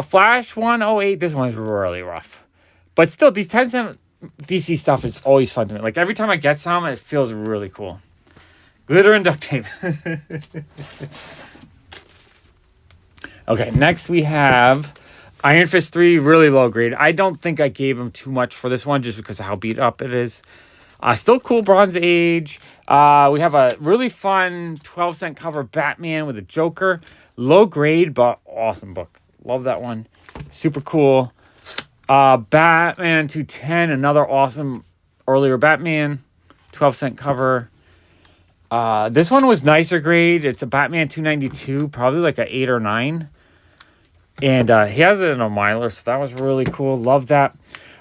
Flash 108. This one's really rough. But still, these 10-cent DC stuff is always fun to me. Like, every time I get some, it feels really cool. Glitter and duct tape. Okay, next we have Iron Fist 3. Really low grade. I don't think I gave him too much for this one just because of how beat up it is. Still cool Bronze Age. We have a really fun 12-cent cover Batman with a Joker. Low grade, but awesome book. Love that one. Super cool. Batman 210, another awesome earlier Batman. 12-cent cover. This one was nicer grade. It's a Batman 292, probably like an 8 or 9. And he has it in a miler, so that was really cool. Love that.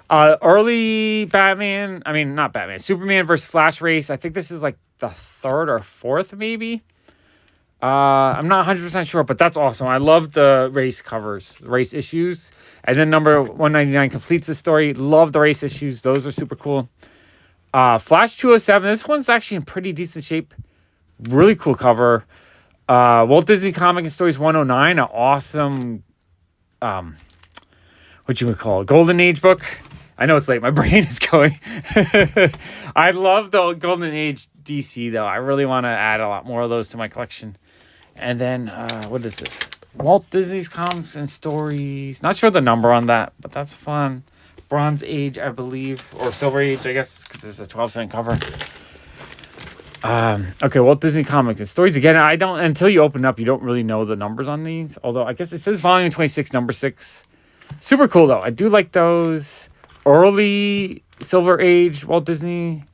Early Batman, I mean, not Batman, Superman versus Flash race. I think this is like the 3rd or 4th, maybe. I'm not 100% sure, but that's awesome. I love the race covers, race issues. And then number 199 completes the story. Love the race issues. Those are super cool. Flash 207. This one's actually in pretty decent shape. Really cool cover. Walt Disney Comic and Stories 109. An awesome, what you would call it, Golden Age book. I know it's late. My brain is going. I love the Golden Age DC, though. I really want to add a lot more of those to my collection. And then, what is this? Walt Disney's Comics and Stories. Not sure the number on that, but that's fun. Bronze Age, I believe, or Silver Age, I guess, because it's a 12-cent cover. Okay, Walt Disney Comics and Stories. Again, I don't, until you open up, you don't really know the numbers on these. Although, I guess it says volume 26, number 6. Super cool, though. I do like those. Early Silver Age Walt Disney.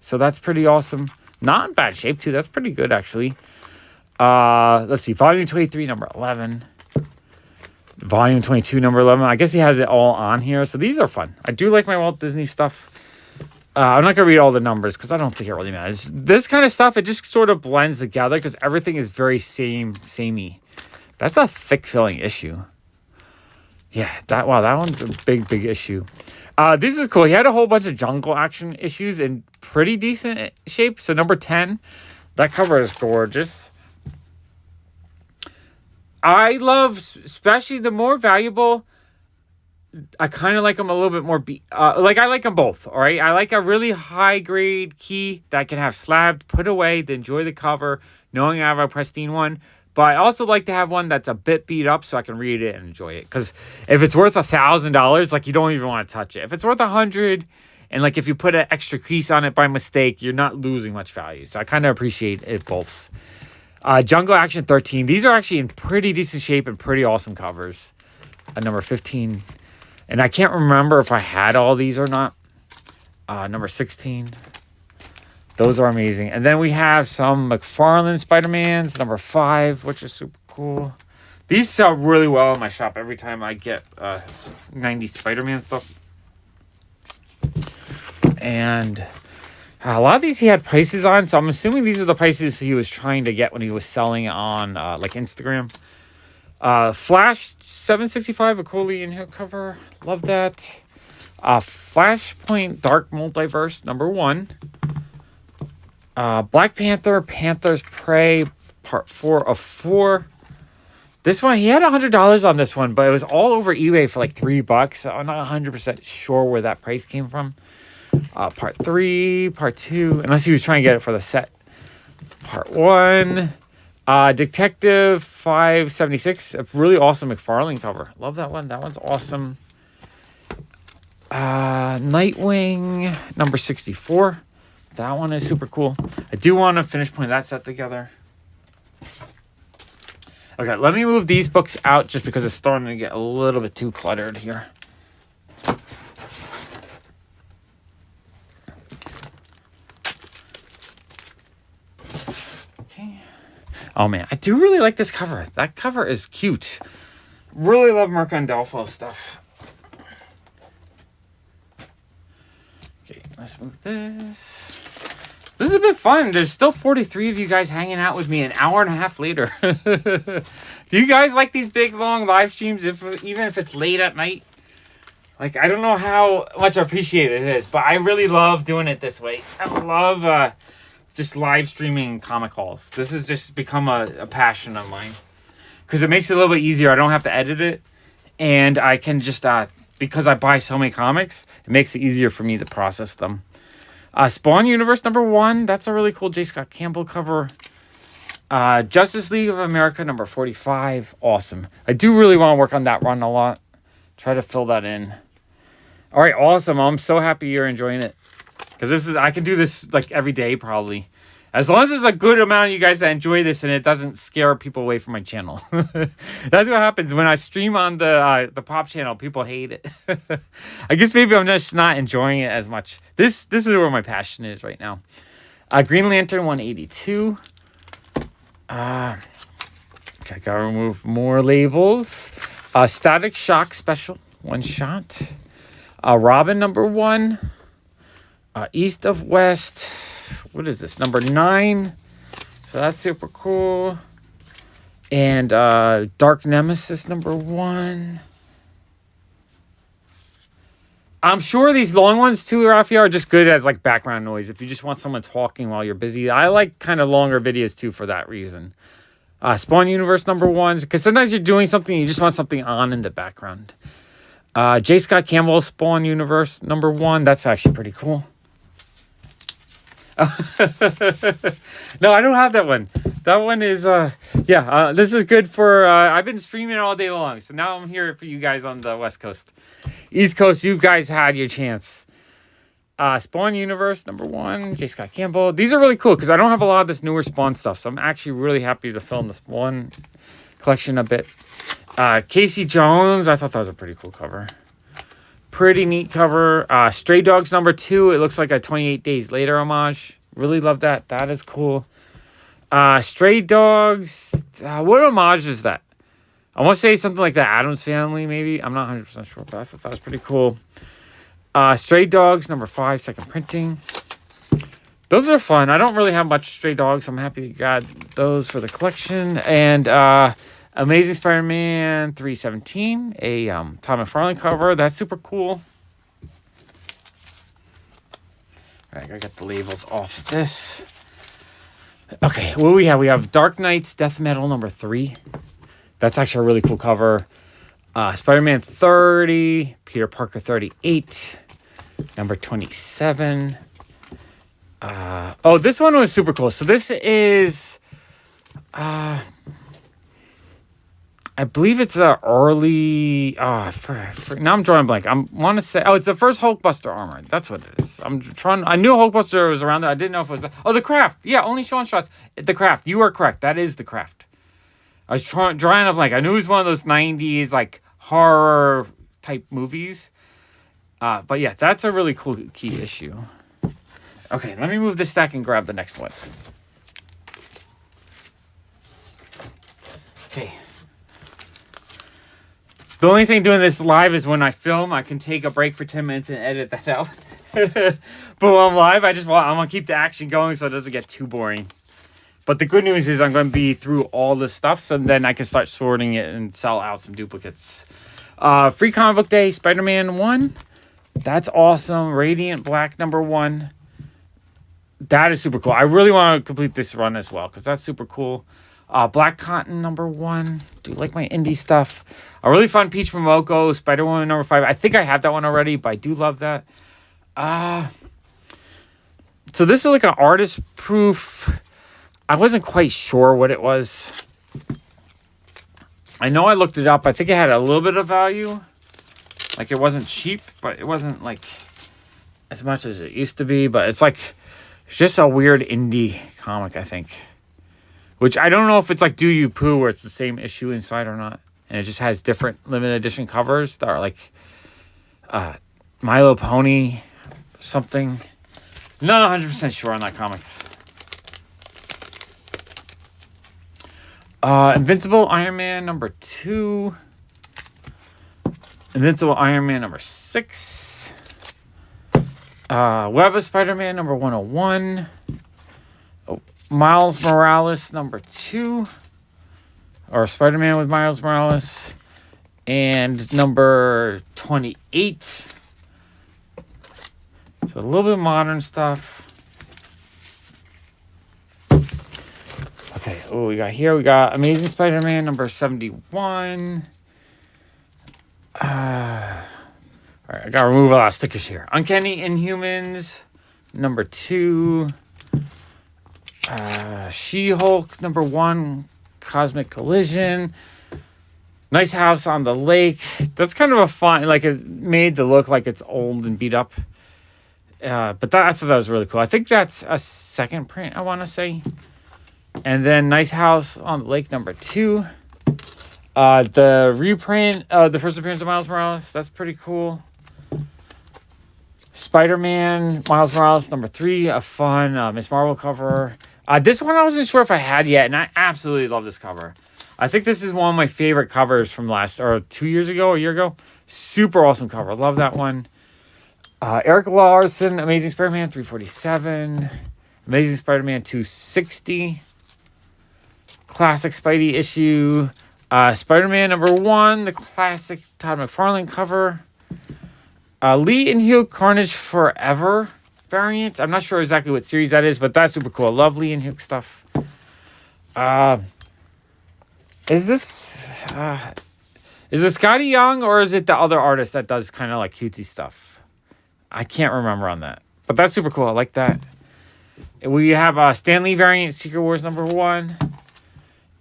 So that's pretty awesome. Not in bad shape, too. That's pretty good, actually. Let's see. Volume 23, number 11. Volume 22, number 11. I guess he has it all on here. So these are fun. I do like my Walt Disney stuff. I'm not going to read all the numbers because I don't think it really matters. This kind of stuff, it just sort of blends together because everything is very samey. That's a thick filling issue. Yeah, that one's a big issue. This is cool. He had a whole bunch of jungle action issues in pretty decent shape. So number 10, that cover is gorgeous. I love, especially the more valuable, I kind of like them a little bit more. I like them both, all right? I like a really high-grade key that I can have slabbed, put away, to enjoy the cover, knowing I have a pristine one. But I also like to have one that's a bit beat up so I can read it and enjoy it. Because if it's worth $1,000, like, you don't even want to touch it. If it's worth $100, and, like, if you put an extra crease on it by mistake, you're not losing much value. So I kind of appreciate it both. Jungle Action 13. These are actually in pretty decent shape and pretty awesome covers. Number 15. And I can't remember if I had all these or not. Number 16. Those are amazing. And then we have some McFarlane Spider-Mans. Number 5, which is super cool. These sell really well in my shop every time I get 90s Spider-Man stuff. And a lot of these he had prices on, so I'm assuming these are the prices he was trying to get when he was selling on like Instagram. Flash 765, a Colean Hill cover. Love that. Flashpoint Dark Multiverse, number 1. Black Panther, Panther's Prey, part 4 of 4. This one, he had $100 on this one, but it was all over eBay for like $3. So I'm not 100% sure where that price came from. Part 3, part 2, unless he was trying to get it for the set. Part 1. Detective 576, a really awesome McFarlane cover. Love that one. That one's awesome. Nightwing number 64. That one is super cool. I do want to finish putting that set together. Okay, let me move these books out just because it's starting to get a little bit too cluttered here. Okay. Oh man, I do really like this cover. That cover is cute. Really love Mercandolfo stuff. Okay, let's move this. This is a bit fun. There's still 43 of you guys hanging out with me an hour and a half later. Do you guys like these big, long live streams, even if it's late at night? Like, I don't know how much I appreciate it is, but I really love doing it this way. I love just live streaming comic hauls. This has just become a passion of mine. Because it makes it a little bit easier. I don't have to edit it. And I can just, because I buy so many comics, it makes it easier for me to process them. Spawn Universe number 1. That's a really cool J. Scott Campbell cover. Justice League of America number 45. Awesome. I do really want to work on that run a lot. Try to fill that in. All right, awesome. I'm so happy you're enjoying it. Because I can do this like every day probably. As long as there's a good amount of you guys that enjoy this and it doesn't scare people away from my channel. That's what happens when I stream on the Pop channel. People hate it. I guess maybe I'm just not enjoying it as much. This is where my passion is right now. Green Lantern 182. Okay, gotta remove more labels. Static Shock Special 1 shot. Robin number 1. East of West. What is this? Number 9. So that's super cool. And Dark Nemesis number 1. I'm sure these long ones too, Raphael, are just good as like background noise. If you just want someone talking while you're busy. I like kind of longer videos too for that reason. Spawn Universe number 1. Because sometimes you're doing something, you just want something on in the background. J. Scott Campbell Spawn Universe number 1. That's actually pretty cool. No, I don't have that one. That one is, this is good for, I've been streaming all day long. So now I'm here for you guys on the West Coast. East Coast, you guys had your chance. Spawn Universe, number 1, J. Scott Campbell. These are really cool because I don't have a lot of this newer Spawn stuff. So I'm actually really happy to fill in this one collection a bit. Casey Jones, I thought that was a pretty cool cover. Pretty neat cover. Stray Dogs number 2. It looks like a 28 Days Later homage. Really love that. That is cool. Stray Dogs. What homage is that? I want to say something like the Addams Family, maybe. I'm not 100% sure, but I thought that was pretty cool. Stray Dogs number 5, second printing. Those are fun. I don't really have much Stray Dogs. I'm happy you got those for the collection. And Amazing Spider-Man 317, a Todd McFarlane cover. That's super cool. All right, I gotta get the labels off this. Okay, what do we have? We have Dark Knight's Death Metal number 3. That's actually a really cool cover. Spider-Man 30, Peter Parker 38, number 27. This one was super cool. So this is, I believe it's a early. Now I'm drawing a blank. I want to say, it's the first Hulkbuster armor. That's what it is. I knew Hulkbuster was around there. I didn't know if it was. The Craft. Yeah, only showing shots. The Craft. You are correct. That is the Craft. I was drawing a blank. I knew it was one of those 90s like horror type movies. But yeah, that's a really cool key issue. Okay, let me move this stack and grab the next one. Okay. The only thing doing this live is when I film, I can take a break for 10 minutes and edit that out. But when I'm live, I want to keep the action going so it doesn't get too boring. But the good news is I'm going to be through all this stuff, so then I can start sorting it and sell out some duplicates. Free Comic Book Day, Spider-Man 1. That's awesome. Radiant Black number 1. That is super cool. I really want to complete this run as well because that's super cool. Black Cotton number 1. Do you like my indie stuff? A really fun Peach Momoko, Spider-Woman number 5. I think I have that one already, but I do love that. So this is like an artist proof. I wasn't quite sure what it was. I know I looked it up. I think it had a little bit of value. Like it wasn't cheap, but it wasn't like as much as it used to be. But it's like just a weird indie comic, I think. Which I don't know if it's like Do You Poo where it's the same issue inside or not. And it just has different limited edition covers that are like Milo Pony something. Not 100% sure on that comic. Invincible Iron Man number 2. Invincible Iron Man number 6. Web of Spider-Man number 101. Miles Morales number 2. Or Spider-Man with Miles Morales. And number 28. So a little bit of modern stuff. Okay, we got Amazing Spider-Man number 71. All right, I gotta remove a lot of stickers here. Uncanny Inhumans number 2. She-Hulk number 1. Cosmic Collision. Nice House on the Lake. That's kind of a fun, like it made to look like it's old and beat up. But I thought that was really cool. I think that's a second print, I want to say. And then Nice House on the Lake number 2. The reprint of the first appearance of Miles Morales. That's pretty cool. Spider-Man Miles Morales number 3. A fun Miss Marvel cover. This one I wasn't sure if I had yet, and I absolutely love this cover. I think this is one of my favorite covers from 2 years ago, a year ago. Super awesome cover. Love that one. Eric Larson, Amazing Spider-Man 347. Amazing Spider-Man 260. Classic Spidey issue. Spider-Man number 1, the classic Todd McFarlane cover. Lee and Hugh Carnage Forever variant. I'm not sure exactly what series that is, but that's super cool. I love Lee and Hugh stuff. Is this Scotty Young or is it the other artist that does kind of like cutesy stuff? I can't remember on that, but that's super cool. I like that. We have a Stan Lee variant, Secret Wars #1.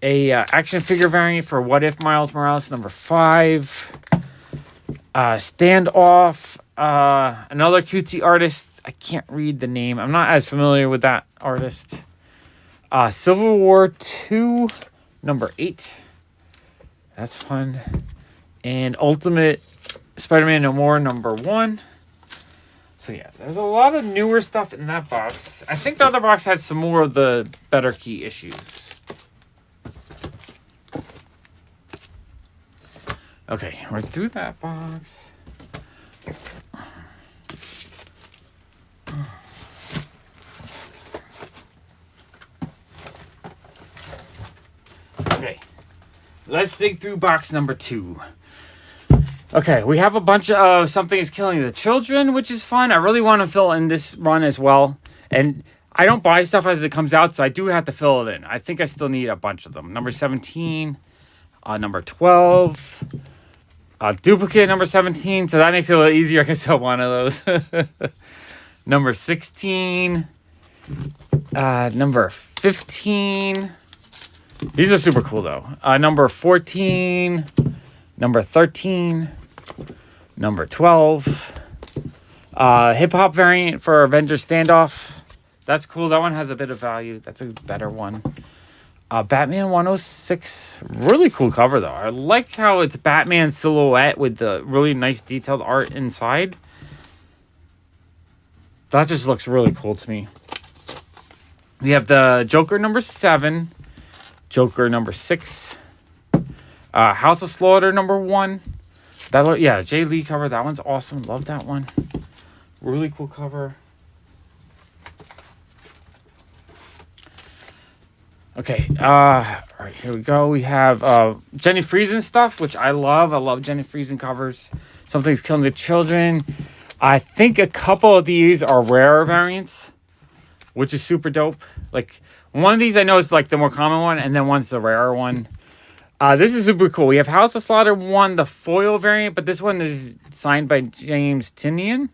A action figure variant for What If Miles Morales #5. Standoff. Another cutesy artist. I can't read the name. I'm not as familiar with that artist. Civil War 2 #8. That's fun. And Ultimate Spider-Man No More #1. So yeah, there's a lot of newer stuff in that box. I think the other box had some more of the better key issues. Okay, we're through that box. Okay, let's dig through box number 2. Okay, we have a bunch of Something is Killing the Children, which is fun. I really want to fill in this run as well. And I don't buy stuff as it comes out, so I do have to fill it in. I think I still need a bunch of them. Number 17, number 12, duplicate number 17, so that makes it a little easier. I can sell one of those. Number 16, number 15. These are super cool, though. Number 14, number 13, number 12. Hip-hop variant for Avengers Standoff. That's cool. That one has a bit of value. That's a better one. Batman 106. Really cool cover, though. I like how it's Batman silhouette with the really nice detailed art inside. That just looks really cool to me. We have the Joker number 7. Joker number 6. House of Slaughter #1. Yeah, Jay Lee cover. That one's awesome. Love that one. Really cool cover. Okay, all right, here we go. We have Jenny Friesen stuff, which I love. I love Jenny Friesen covers. Something's Killing the Children. I think a couple of these are rarer variants, which is super dope. Like, one of these I know is like the more common one, and then one's the rarer one. This is super cool. We have House of Slaughter 1, the foil variant, but this one is signed by James Tynion.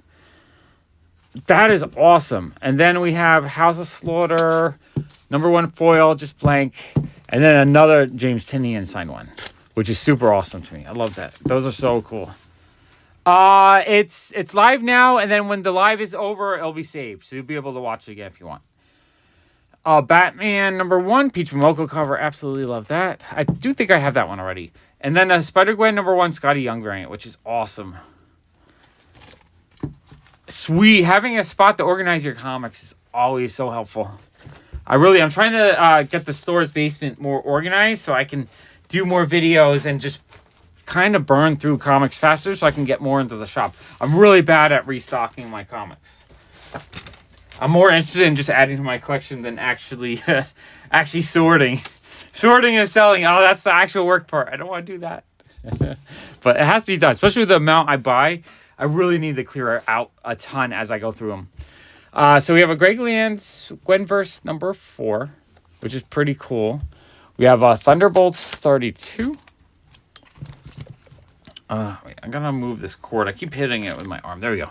That is awesome. And then we have House of Slaughter #1 foil, just blank. And then another James Tynion signed one, which is super awesome to me. I love that. Those are so cool. It's live now, and then when the live is over, it'll be saved. So you'll be able to watch it again if you want. Batman #1, Peach Momoko cover. Absolutely love that. I do think I have that one already. And then a Spider-Gwen #1 Scotty Young variant, which is awesome. Sweet. Having a spot to organize your comics is always so helpful. I'm trying to get the store's basement more organized so I can do more videos and just kind of burn through comics faster so I can get more into the shop. I'm really bad at restocking my comics. I'm more interested in just adding to my collection than actually sorting. Sorting and selling. Oh, that's the actual work part. I don't want to do that. But it has to be done, especially with the amount I buy. I really need to clear out a ton as I go through them. So we have a Greg Land's Gwenverse #4, which is pretty cool. We have Thunderbolts 32. Wait, I'm going to move this cord. I keep hitting it with my arm. There we go.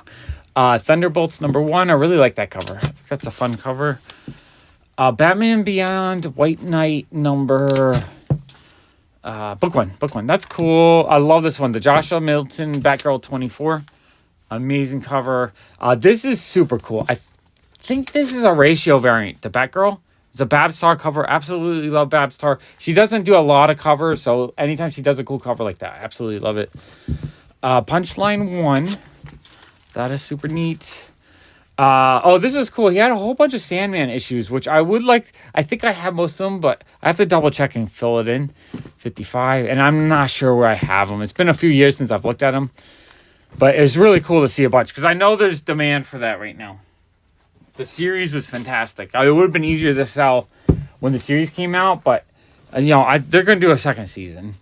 Thunderbolts #1. I really like that cover. I think that's a fun cover. Batman Beyond White Knight Book one. That's cool. I love this one. The Joshua Middleton Batgirl 24. Amazing cover. This is super cool. I think this is a ratio variant. The Batgirl. It's a Babstar cover. Absolutely love Babstar. She doesn't do a lot of covers, so anytime she does a cool cover like that, I absolutely love it. Punchline 1. That is super neat. This is cool. He had a whole bunch of Sandman issues, which I would like. I think I have most of them, but I have to double check and fill it in. 55, and I'm not sure where I have them. It's been a few years since I've looked at them, but it's really cool to see a bunch because I know there's demand for that right now. The series was fantastic. It would have been easier to sell when the series came out, but they're going to do a second season.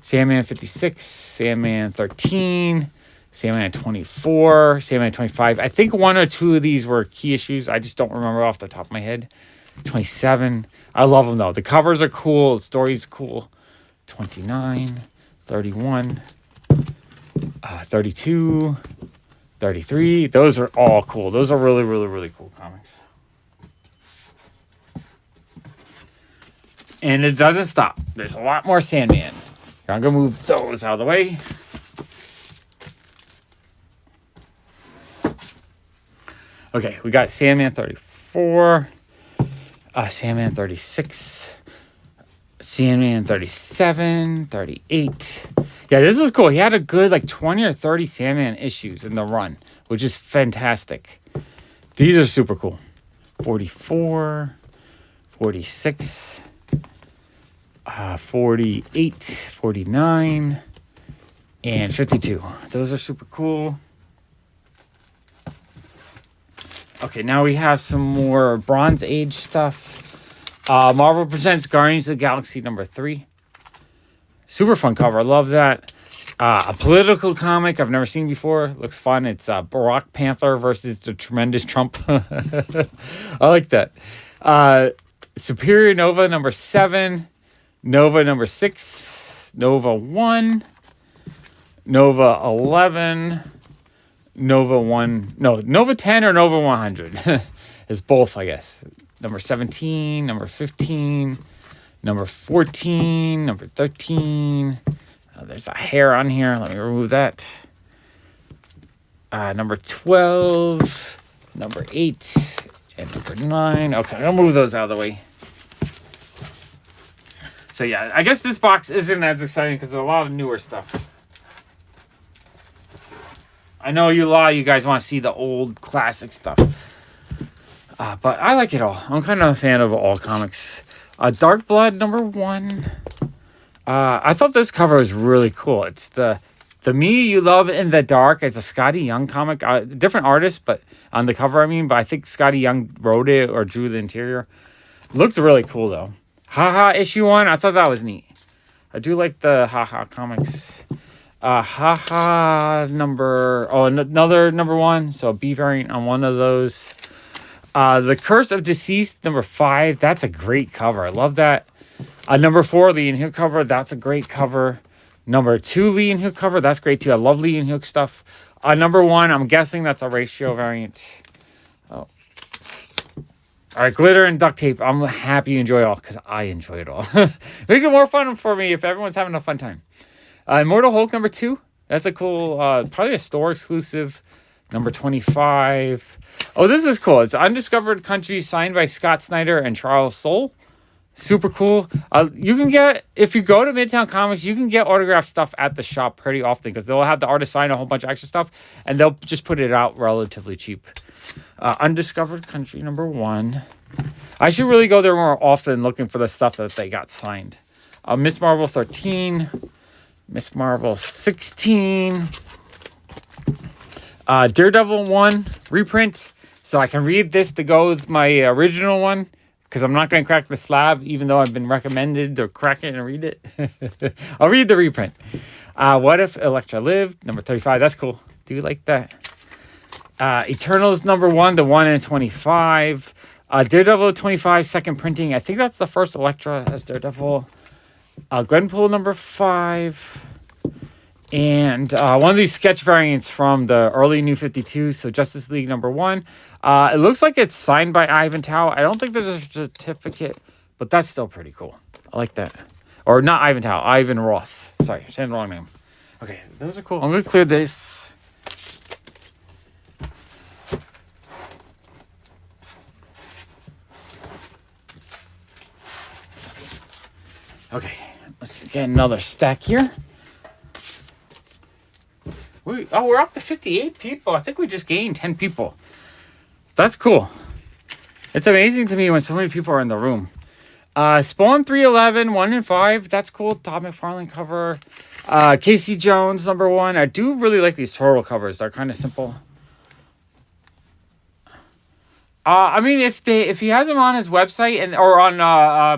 Sandman 56, Sandman 13, Sandman 24, Sandman 25. I think one or two of these were key issues. I just don't remember off the top of my head. 27. I love them, though. The covers are cool. The story's cool. 29, 31, 32, 33. Those are all cool. Those are really, really, really cool comics. And it doesn't stop. There's a lot more Sandman. I'm going to move those out of the way. Okay, we got Sandman 34, Sandman 36, Sandman 37, 38. Yeah, this is cool. He had a good like 20 or 30 Sandman issues in the run, which is fantastic. These are super cool. 44, 46, 48, 49, and 52. Those are super cool. Okay, now we have some more Bronze Age stuff. Marvel presents Guardians of the Galaxy #3. Super fun cover. I love that. A political comic I've never seen before. Looks fun. It's Barack Panther versus the Tremendous Trump. I like that. Superior Nova #7. Nova #6. Nova 1. Nova 11. Nova 1. No, Nova 10 or Nova 100. It's both, I guess. Number 17. Number 15. Number 14. Number 13. There's a hair on here. Let me remove that. Number 12. Number 8. And number 9. Okay, I'll move those out of the way. So yeah, I guess this box isn't as exciting because there's a lot of newer stuff. I know a lot of you guys want to see the old classic stuff. But I like it all. I'm kind of a fan of all comics. Dark Blood #1. I thought this cover was really cool. It's the Me You Love in the Dark. It's a Scotty Young comic. Different artist, but on the cover, I mean. But I think Scotty Young wrote it or drew the interior. Looked really cool, though. Haha issue 1. I thought that was neat. I do like the Haha comics. Haha another #1. So a B variant on one of those. The Curse of Deceased #5. That's a great cover. I love that. #4 Lee and Hook cover. That's a great cover. #2 Lee and Hook cover. That's great too. I love Lee and Hook stuff. #1. I'm guessing that's a ratio variant. Oh. All right, glitter and duct tape. I'm happy you enjoy it all because I enjoy it all. Makes it more fun for me if everyone's having a fun time. Immortal Hulk #2. That's a cool, probably a store exclusive. #25. Oh, this is cool. It's Undiscovered Country signed by Scott Snyder and Charles Soule. Super cool. You can get, if you go to Midtown Comics, you can get autographed stuff at the shop pretty often because they'll have the artist sign a whole bunch of extra stuff and they'll just put it out relatively cheap. Undiscovered Country #1. I should really go there more often looking for the stuff that they got signed. Miss Marvel 13. Miss Marvel 16. Daredevil 1 reprint. So I can read this to go with my original one. Because I'm not going to crack the slab, even though I've been recommended to crack it and read it. I'll read the reprint. What If Elektra Lived? #35. That's cool. Do you like that? Eternals #1, the 1 in 25. Daredevil 25, second printing. I think that's the first Elektra as Daredevil. Gwenpool #5. And one of these sketch variants from the early New 52, so Justice League #1. It looks like it's signed by Ivan Tao. I don't think there's a certificate, but that's still pretty cool. I like that. Or not Ivan Tao, Ivan Ross. Sorry, I'm saying the wrong name. Okay, those are cool. I'm going to clear this. Okay, let's get another stack here. We're up to 58 people. I think we just gained 10 people. That's cool. It's amazing to me when so many people are in the room. Spawn 311, 1 in 5. That's cool. Todd McFarlane cover. Casey Jones #1. I do really like these turtle covers. They're kind of simple. I mean, if he has them on his website or on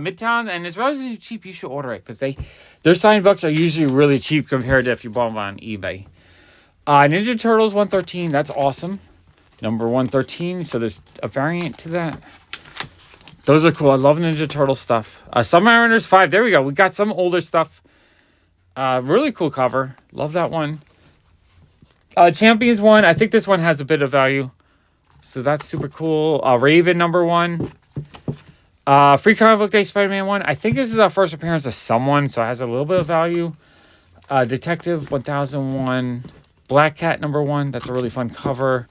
Midtown and it's relatively cheap, you should order it because their signed books are usually really cheap compared to if you bought them on eBay. Ninja Turtles 113, that's awesome. Number 113, so there's a variant to that. Those are cool. I love Ninja Turtle stuff. Submariners 5, there we go. We got some older stuff. Really cool cover. Love that one. Champions 1, I think this one has a bit of value. So that's super cool. Raven #1. Free Comic Book Day Spider-Man 1. I think this is our first appearance of someone, so it has a little bit of value. Detective 1001. Black Cat #1. That's a really fun cover.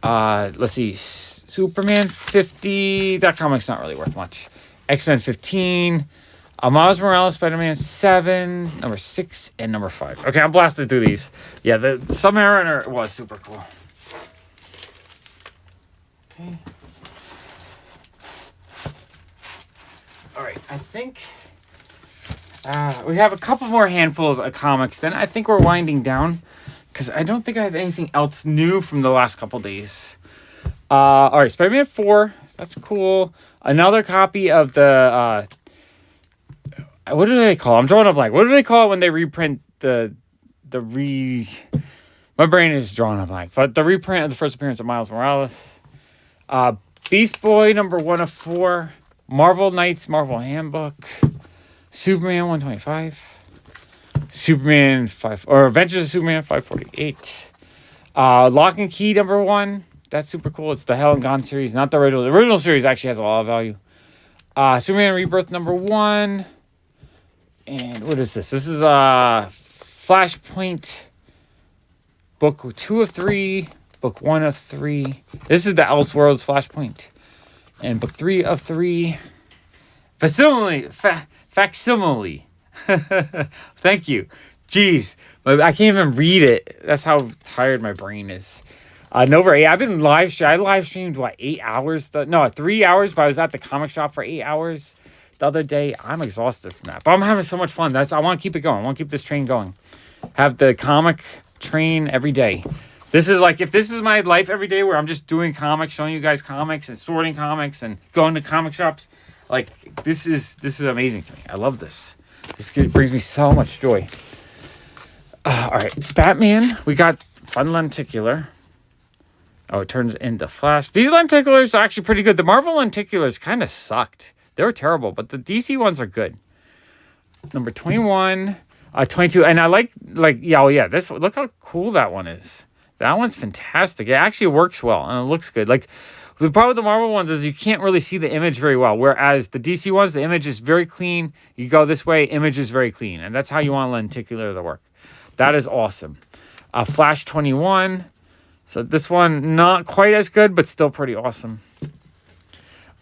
Let's see. Superman 50. That comic's not really worth much. X-Men 15. Miles Morales, Spider-Man 7, number 6, and number 5. Okay, I'm blasted through these. Yeah, the Submariner was super cool. Okay. Alright, I think we have a couple more handfuls of comics. Then I think we're winding down because I don't think I have anything else new from the last couple days. Alright, Spider-Man 4. That's cool. Another copy of the... what do they call it? I'm drawing a blank. What do they call it when they reprint my brain is drawing a blank. But the reprint of the first appearance of Miles Morales. Beast Boy #1 of 4. Marvel Knights Marvel Handbook. Superman 125. Superman 5 or Adventures of Superman 548. Lock and Key #1. That's super cool. It's the Hell and Gone series, not the original. The original series actually has a lot of value. Superman Rebirth #1. And what is this? This is Flashpoint book 2 of 3, book 1 of 3. This is the Elseworlds Flashpoint. And book 3 of 3. Facsimile. Thank you. Jeez. I can't even read it. That's how tired my brain is. Nova 8. I've been I live streamed, 8 hours? 3 hours, but I was at the comic shop for 8 hours. The other day, I'm exhausted from that. But I'm having so much fun. I want to keep it going. I want to keep this train going. Have the comic train every day. This is like, if this is my life every day where I'm just doing comics, showing you guys comics and sorting comics and going to comic shops, like, this is amazing to me. I love this. This brings me so much joy. All right. Batman. We got fun lenticular. Oh, it turns into Flash. These lenticulars are actually pretty good. The Marvel lenticulars kind of sucked. They were terrible, but the DC ones are good. Number 21, 22, and I like this. Look how cool that one is. That one's fantastic. It actually works well, and it looks good. Like, the problem with the Marvel ones is you can't really see the image very well, whereas the DC ones, the image is very clean. You go this way, image is very clean, and that's how you want lenticular to work. That is awesome. Flash 21. So this one, not quite as good, but still pretty awesome.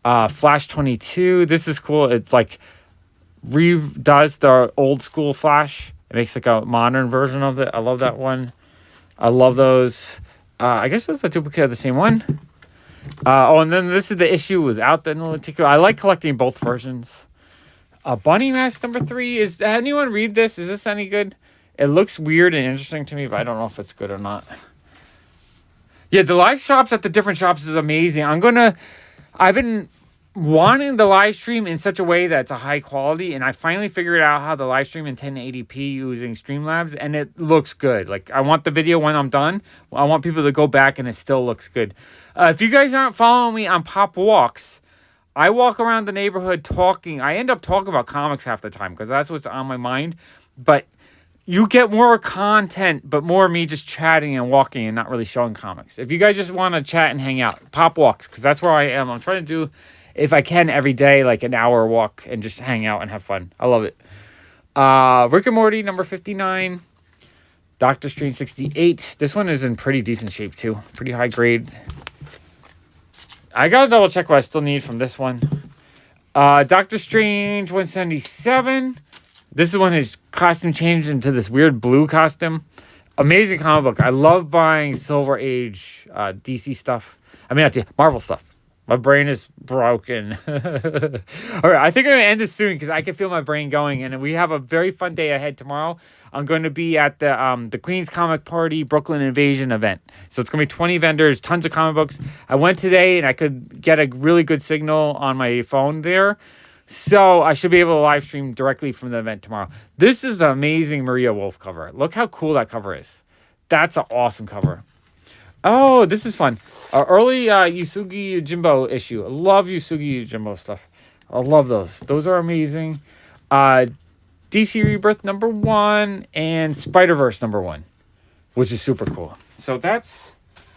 Flash 22. This is cool. It's like redoes the old school Flash. It makes like a modern version of it. I love that one. I love those. I guess that's a duplicate of the same one. And then this is the issue without the lenticular. I like collecting both versions. Bunny Mask #3. Is anyone read this? Is this any good? It looks weird and interesting to me, but I don't know if it's good or not. Yeah, the live shops at the different shops is amazing. I've been wanting the live stream in such a way that it's a high quality, and I finally figured out how to live stream in 1080p using Streamlabs, and it looks good. Like, I want the video when I'm done. I want people to go back, and it still looks good. If you guys aren't following me on Pop Walks, I walk around the neighborhood talking. I end up talking about comics half the time because that's what's on my mind. But you get more content, but more me just chatting and walking and not really showing comics. If you guys just want to chat and hang out, Pop Walks, because that's where I am. I'm trying to do, if I can, every day, like an hour walk and just hang out and have fun. I love it. Rick and Morty #59. Doctor Strange 68. This one is in pretty decent shape too. Pretty high grade. I gotta double check what I still need from this one. Doctor Strange 177. This is when his costume changed into this weird blue costume. Amazing comic book. I love buying Silver Age DC stuff. I mean, not Marvel stuff. My brain is broken. All right, I think I'm going to end this soon because I can feel my brain going. And we have a very fun day ahead tomorrow. I'm going to be at the Queen's Comic Party Brooklyn Invasion event. So it's going to be 20 vendors, tons of comic books. I went today and I could get a really good signal on my phone there. So I should be able to live stream directly from the event tomorrow. This is the amazing Maria Wolf cover. Look how cool that cover is. That's an awesome cover. Oh, this is fun. Early Yusugi Yojimbo issue. I love Yusugi Yojimbo stuff. I love those. Those are amazing. DC Rebirth #1 and Spider-Verse #1, which is super cool. So that's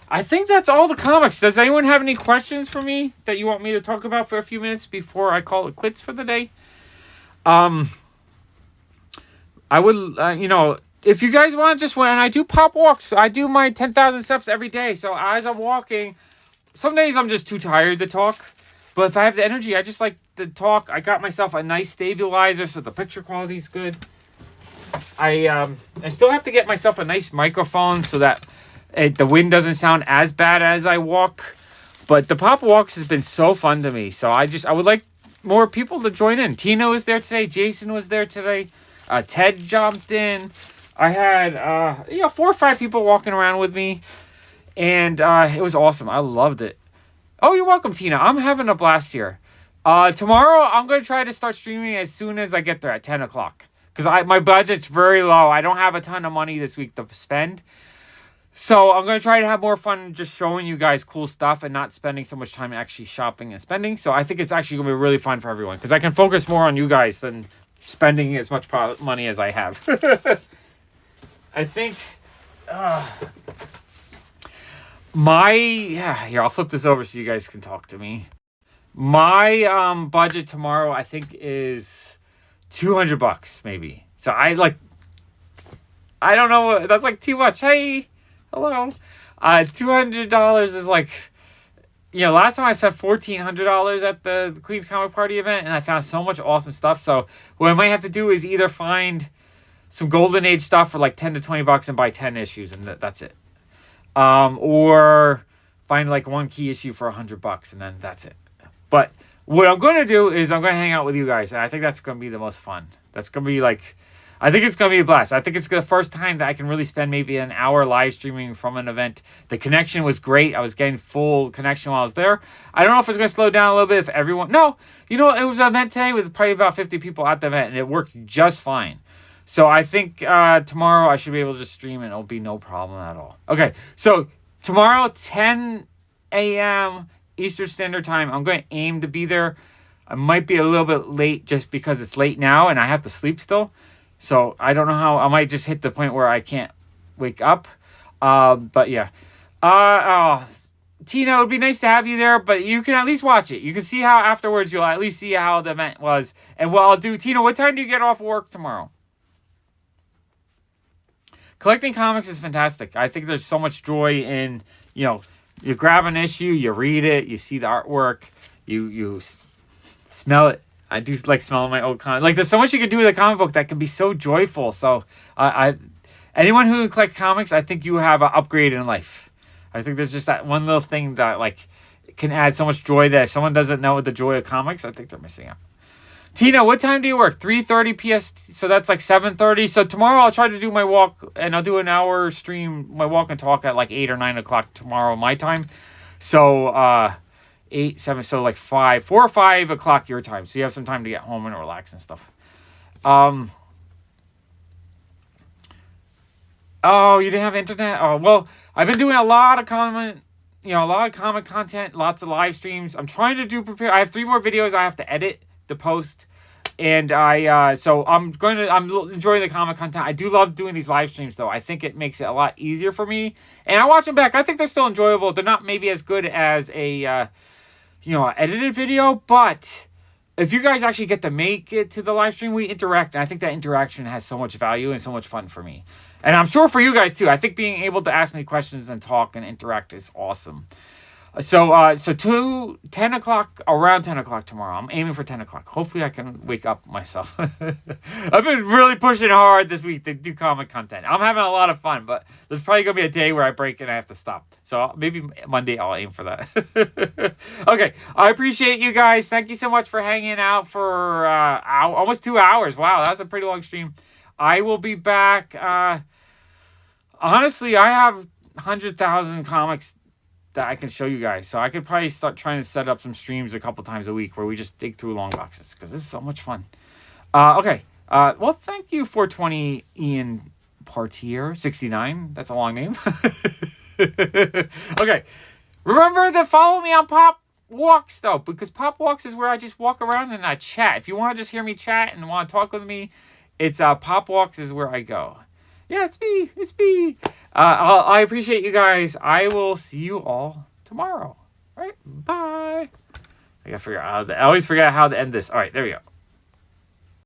I think that's all the comics. Does anyone have any questions for me that you want me to talk about for a few minutes before I call it quits for the day? I would, if you guys want, just when I do pop walks, I do my 10,000 steps every day. So as I'm walking, some days I'm just too tired to talk. But if I have the energy, I just like to talk. I got myself a nice stabilizer so the picture quality is good. I still have to get myself a nice microphone so that the wind doesn't sound as bad as I walk. But the pop walks has been so fun to me. So I would like more people to join in. Tina was there today. Jason was there today. Ted jumped in. I had 4 or 5 people walking around with me. And it was awesome. I loved it. Oh, you're welcome, Tina. I'm having a blast here. Tomorrow, I'm going to try to start streaming as soon as I get there at 10 o'clock. Because my budget's very low. I don't have a ton of money this week to spend. So I'm going to try to have more fun just showing you guys cool stuff and not spending so much time actually shopping and spending. So I think it's actually going to be really fun for everyone. Because I can focus more on you guys than spending as much money as I have. I think... here, I'll flip this over so you guys can talk to me. My budget tomorrow, I think, is $200 maybe. So I don't know, that's like too much. Hey, hello. $200 is like, last time I spent $1,400 at the Queen's Comic Party event, and I found so much awesome stuff. So what I might have to do is either find some Golden Age stuff for like $10 to $20 and buy 10 issues, and that's it. Or find like one key issue for $100 and then that's it. But what I'm going to do is I'm going to hang out with you guys. And I think that's going to be the most fun. That's going to be I think it's going to be a blast. I think it's the first time that I can really spend maybe an hour live streaming from an event. The connection was great. I was getting full connection while I was there. I don't know if it's going to slow down a little bit if everyone... No, it was an event today with probably about 50 people at the event and it worked just fine. So I think tomorrow I should be able to just stream and it'll be no problem at all. Okay, so tomorrow 10 a.m. Eastern Standard Time. I'm going to aim to be there. I might be a little bit late just because it's late now and I have to sleep still. So I don't know how. I might just hit the point where I can't wake up. But yeah. Tina, it would be nice to have you there, but you can at least watch it. You can see how afterwards you'll at least see how the event was. And what I'll do, Tina, what time do you get off work tomorrow? Collecting comics is fantastic. I think there's so much joy in, you grab an issue, you read it, you see the artwork, you smell it. I do like smelling my old comic. There's so much you can do with a comic book that can be so joyful. So anyone who collects comics, I think you have an upgrade in life. I think there's just that one little thing that can add so much joy that if someone doesn't know the joy of comics, I think they're missing out. Tina, what time do you work? 3:30 PST, so that's 7:30. So tomorrow I'll try to do my walk, and I'll do an hour stream, my walk and talk at 8 or 9 o'clock tomorrow, my time. So 8, 7, so 4 or 5 o'clock your time. So you have some time to get home and relax and stuff. Oh, you didn't have internet? Oh, well, I've been doing a lot of comic content, lots of live streams. I'm trying to prepare. I have 3 more videos I have to edit to post, and so I'm enjoying the comic content. I do love doing these live streams though. I think it makes it a lot easier for me, and I watch them back. I think they're still enjoyable. They're not maybe as good as a edited video, but if you guys actually get to make it to the live stream, we interact, and I think that interaction has so much value and so much fun for me, and I'm sure for you guys too. I think being able to ask me questions and talk and interact is awesome. So 10 o'clock, around 10 o'clock tomorrow. I'm aiming for 10 o'clock. Hopefully I can wake up myself. I've been really pushing hard this week to do comic content. I'm having a lot of fun, but there's probably going to be a day where I break and I have to stop. So maybe Monday I'll aim for that. Okay, I appreciate you guys. Thank you so much for hanging out for almost 2 hours. Wow, that was a pretty long stream. I will be back. Honestly, I have 100,000 comics that I can show you guys. So I could probably start trying to set up some streams a couple times a week where we just dig through long boxes because this is so much fun. Okay. Well, thank you, 420 Ian Partier 69. That's a long name. Okay. Remember to follow me on Pop Walks though, because Pop Walks is where I just walk around and I chat. If you want to just hear me chat and want to talk with me, it's Pop Walks is where I go. Yeah, it's me. It's me. I appreciate you guys. I will see you all tomorrow. All right. Bye. I gotta figure out I always forget how to end this. All right. There we go.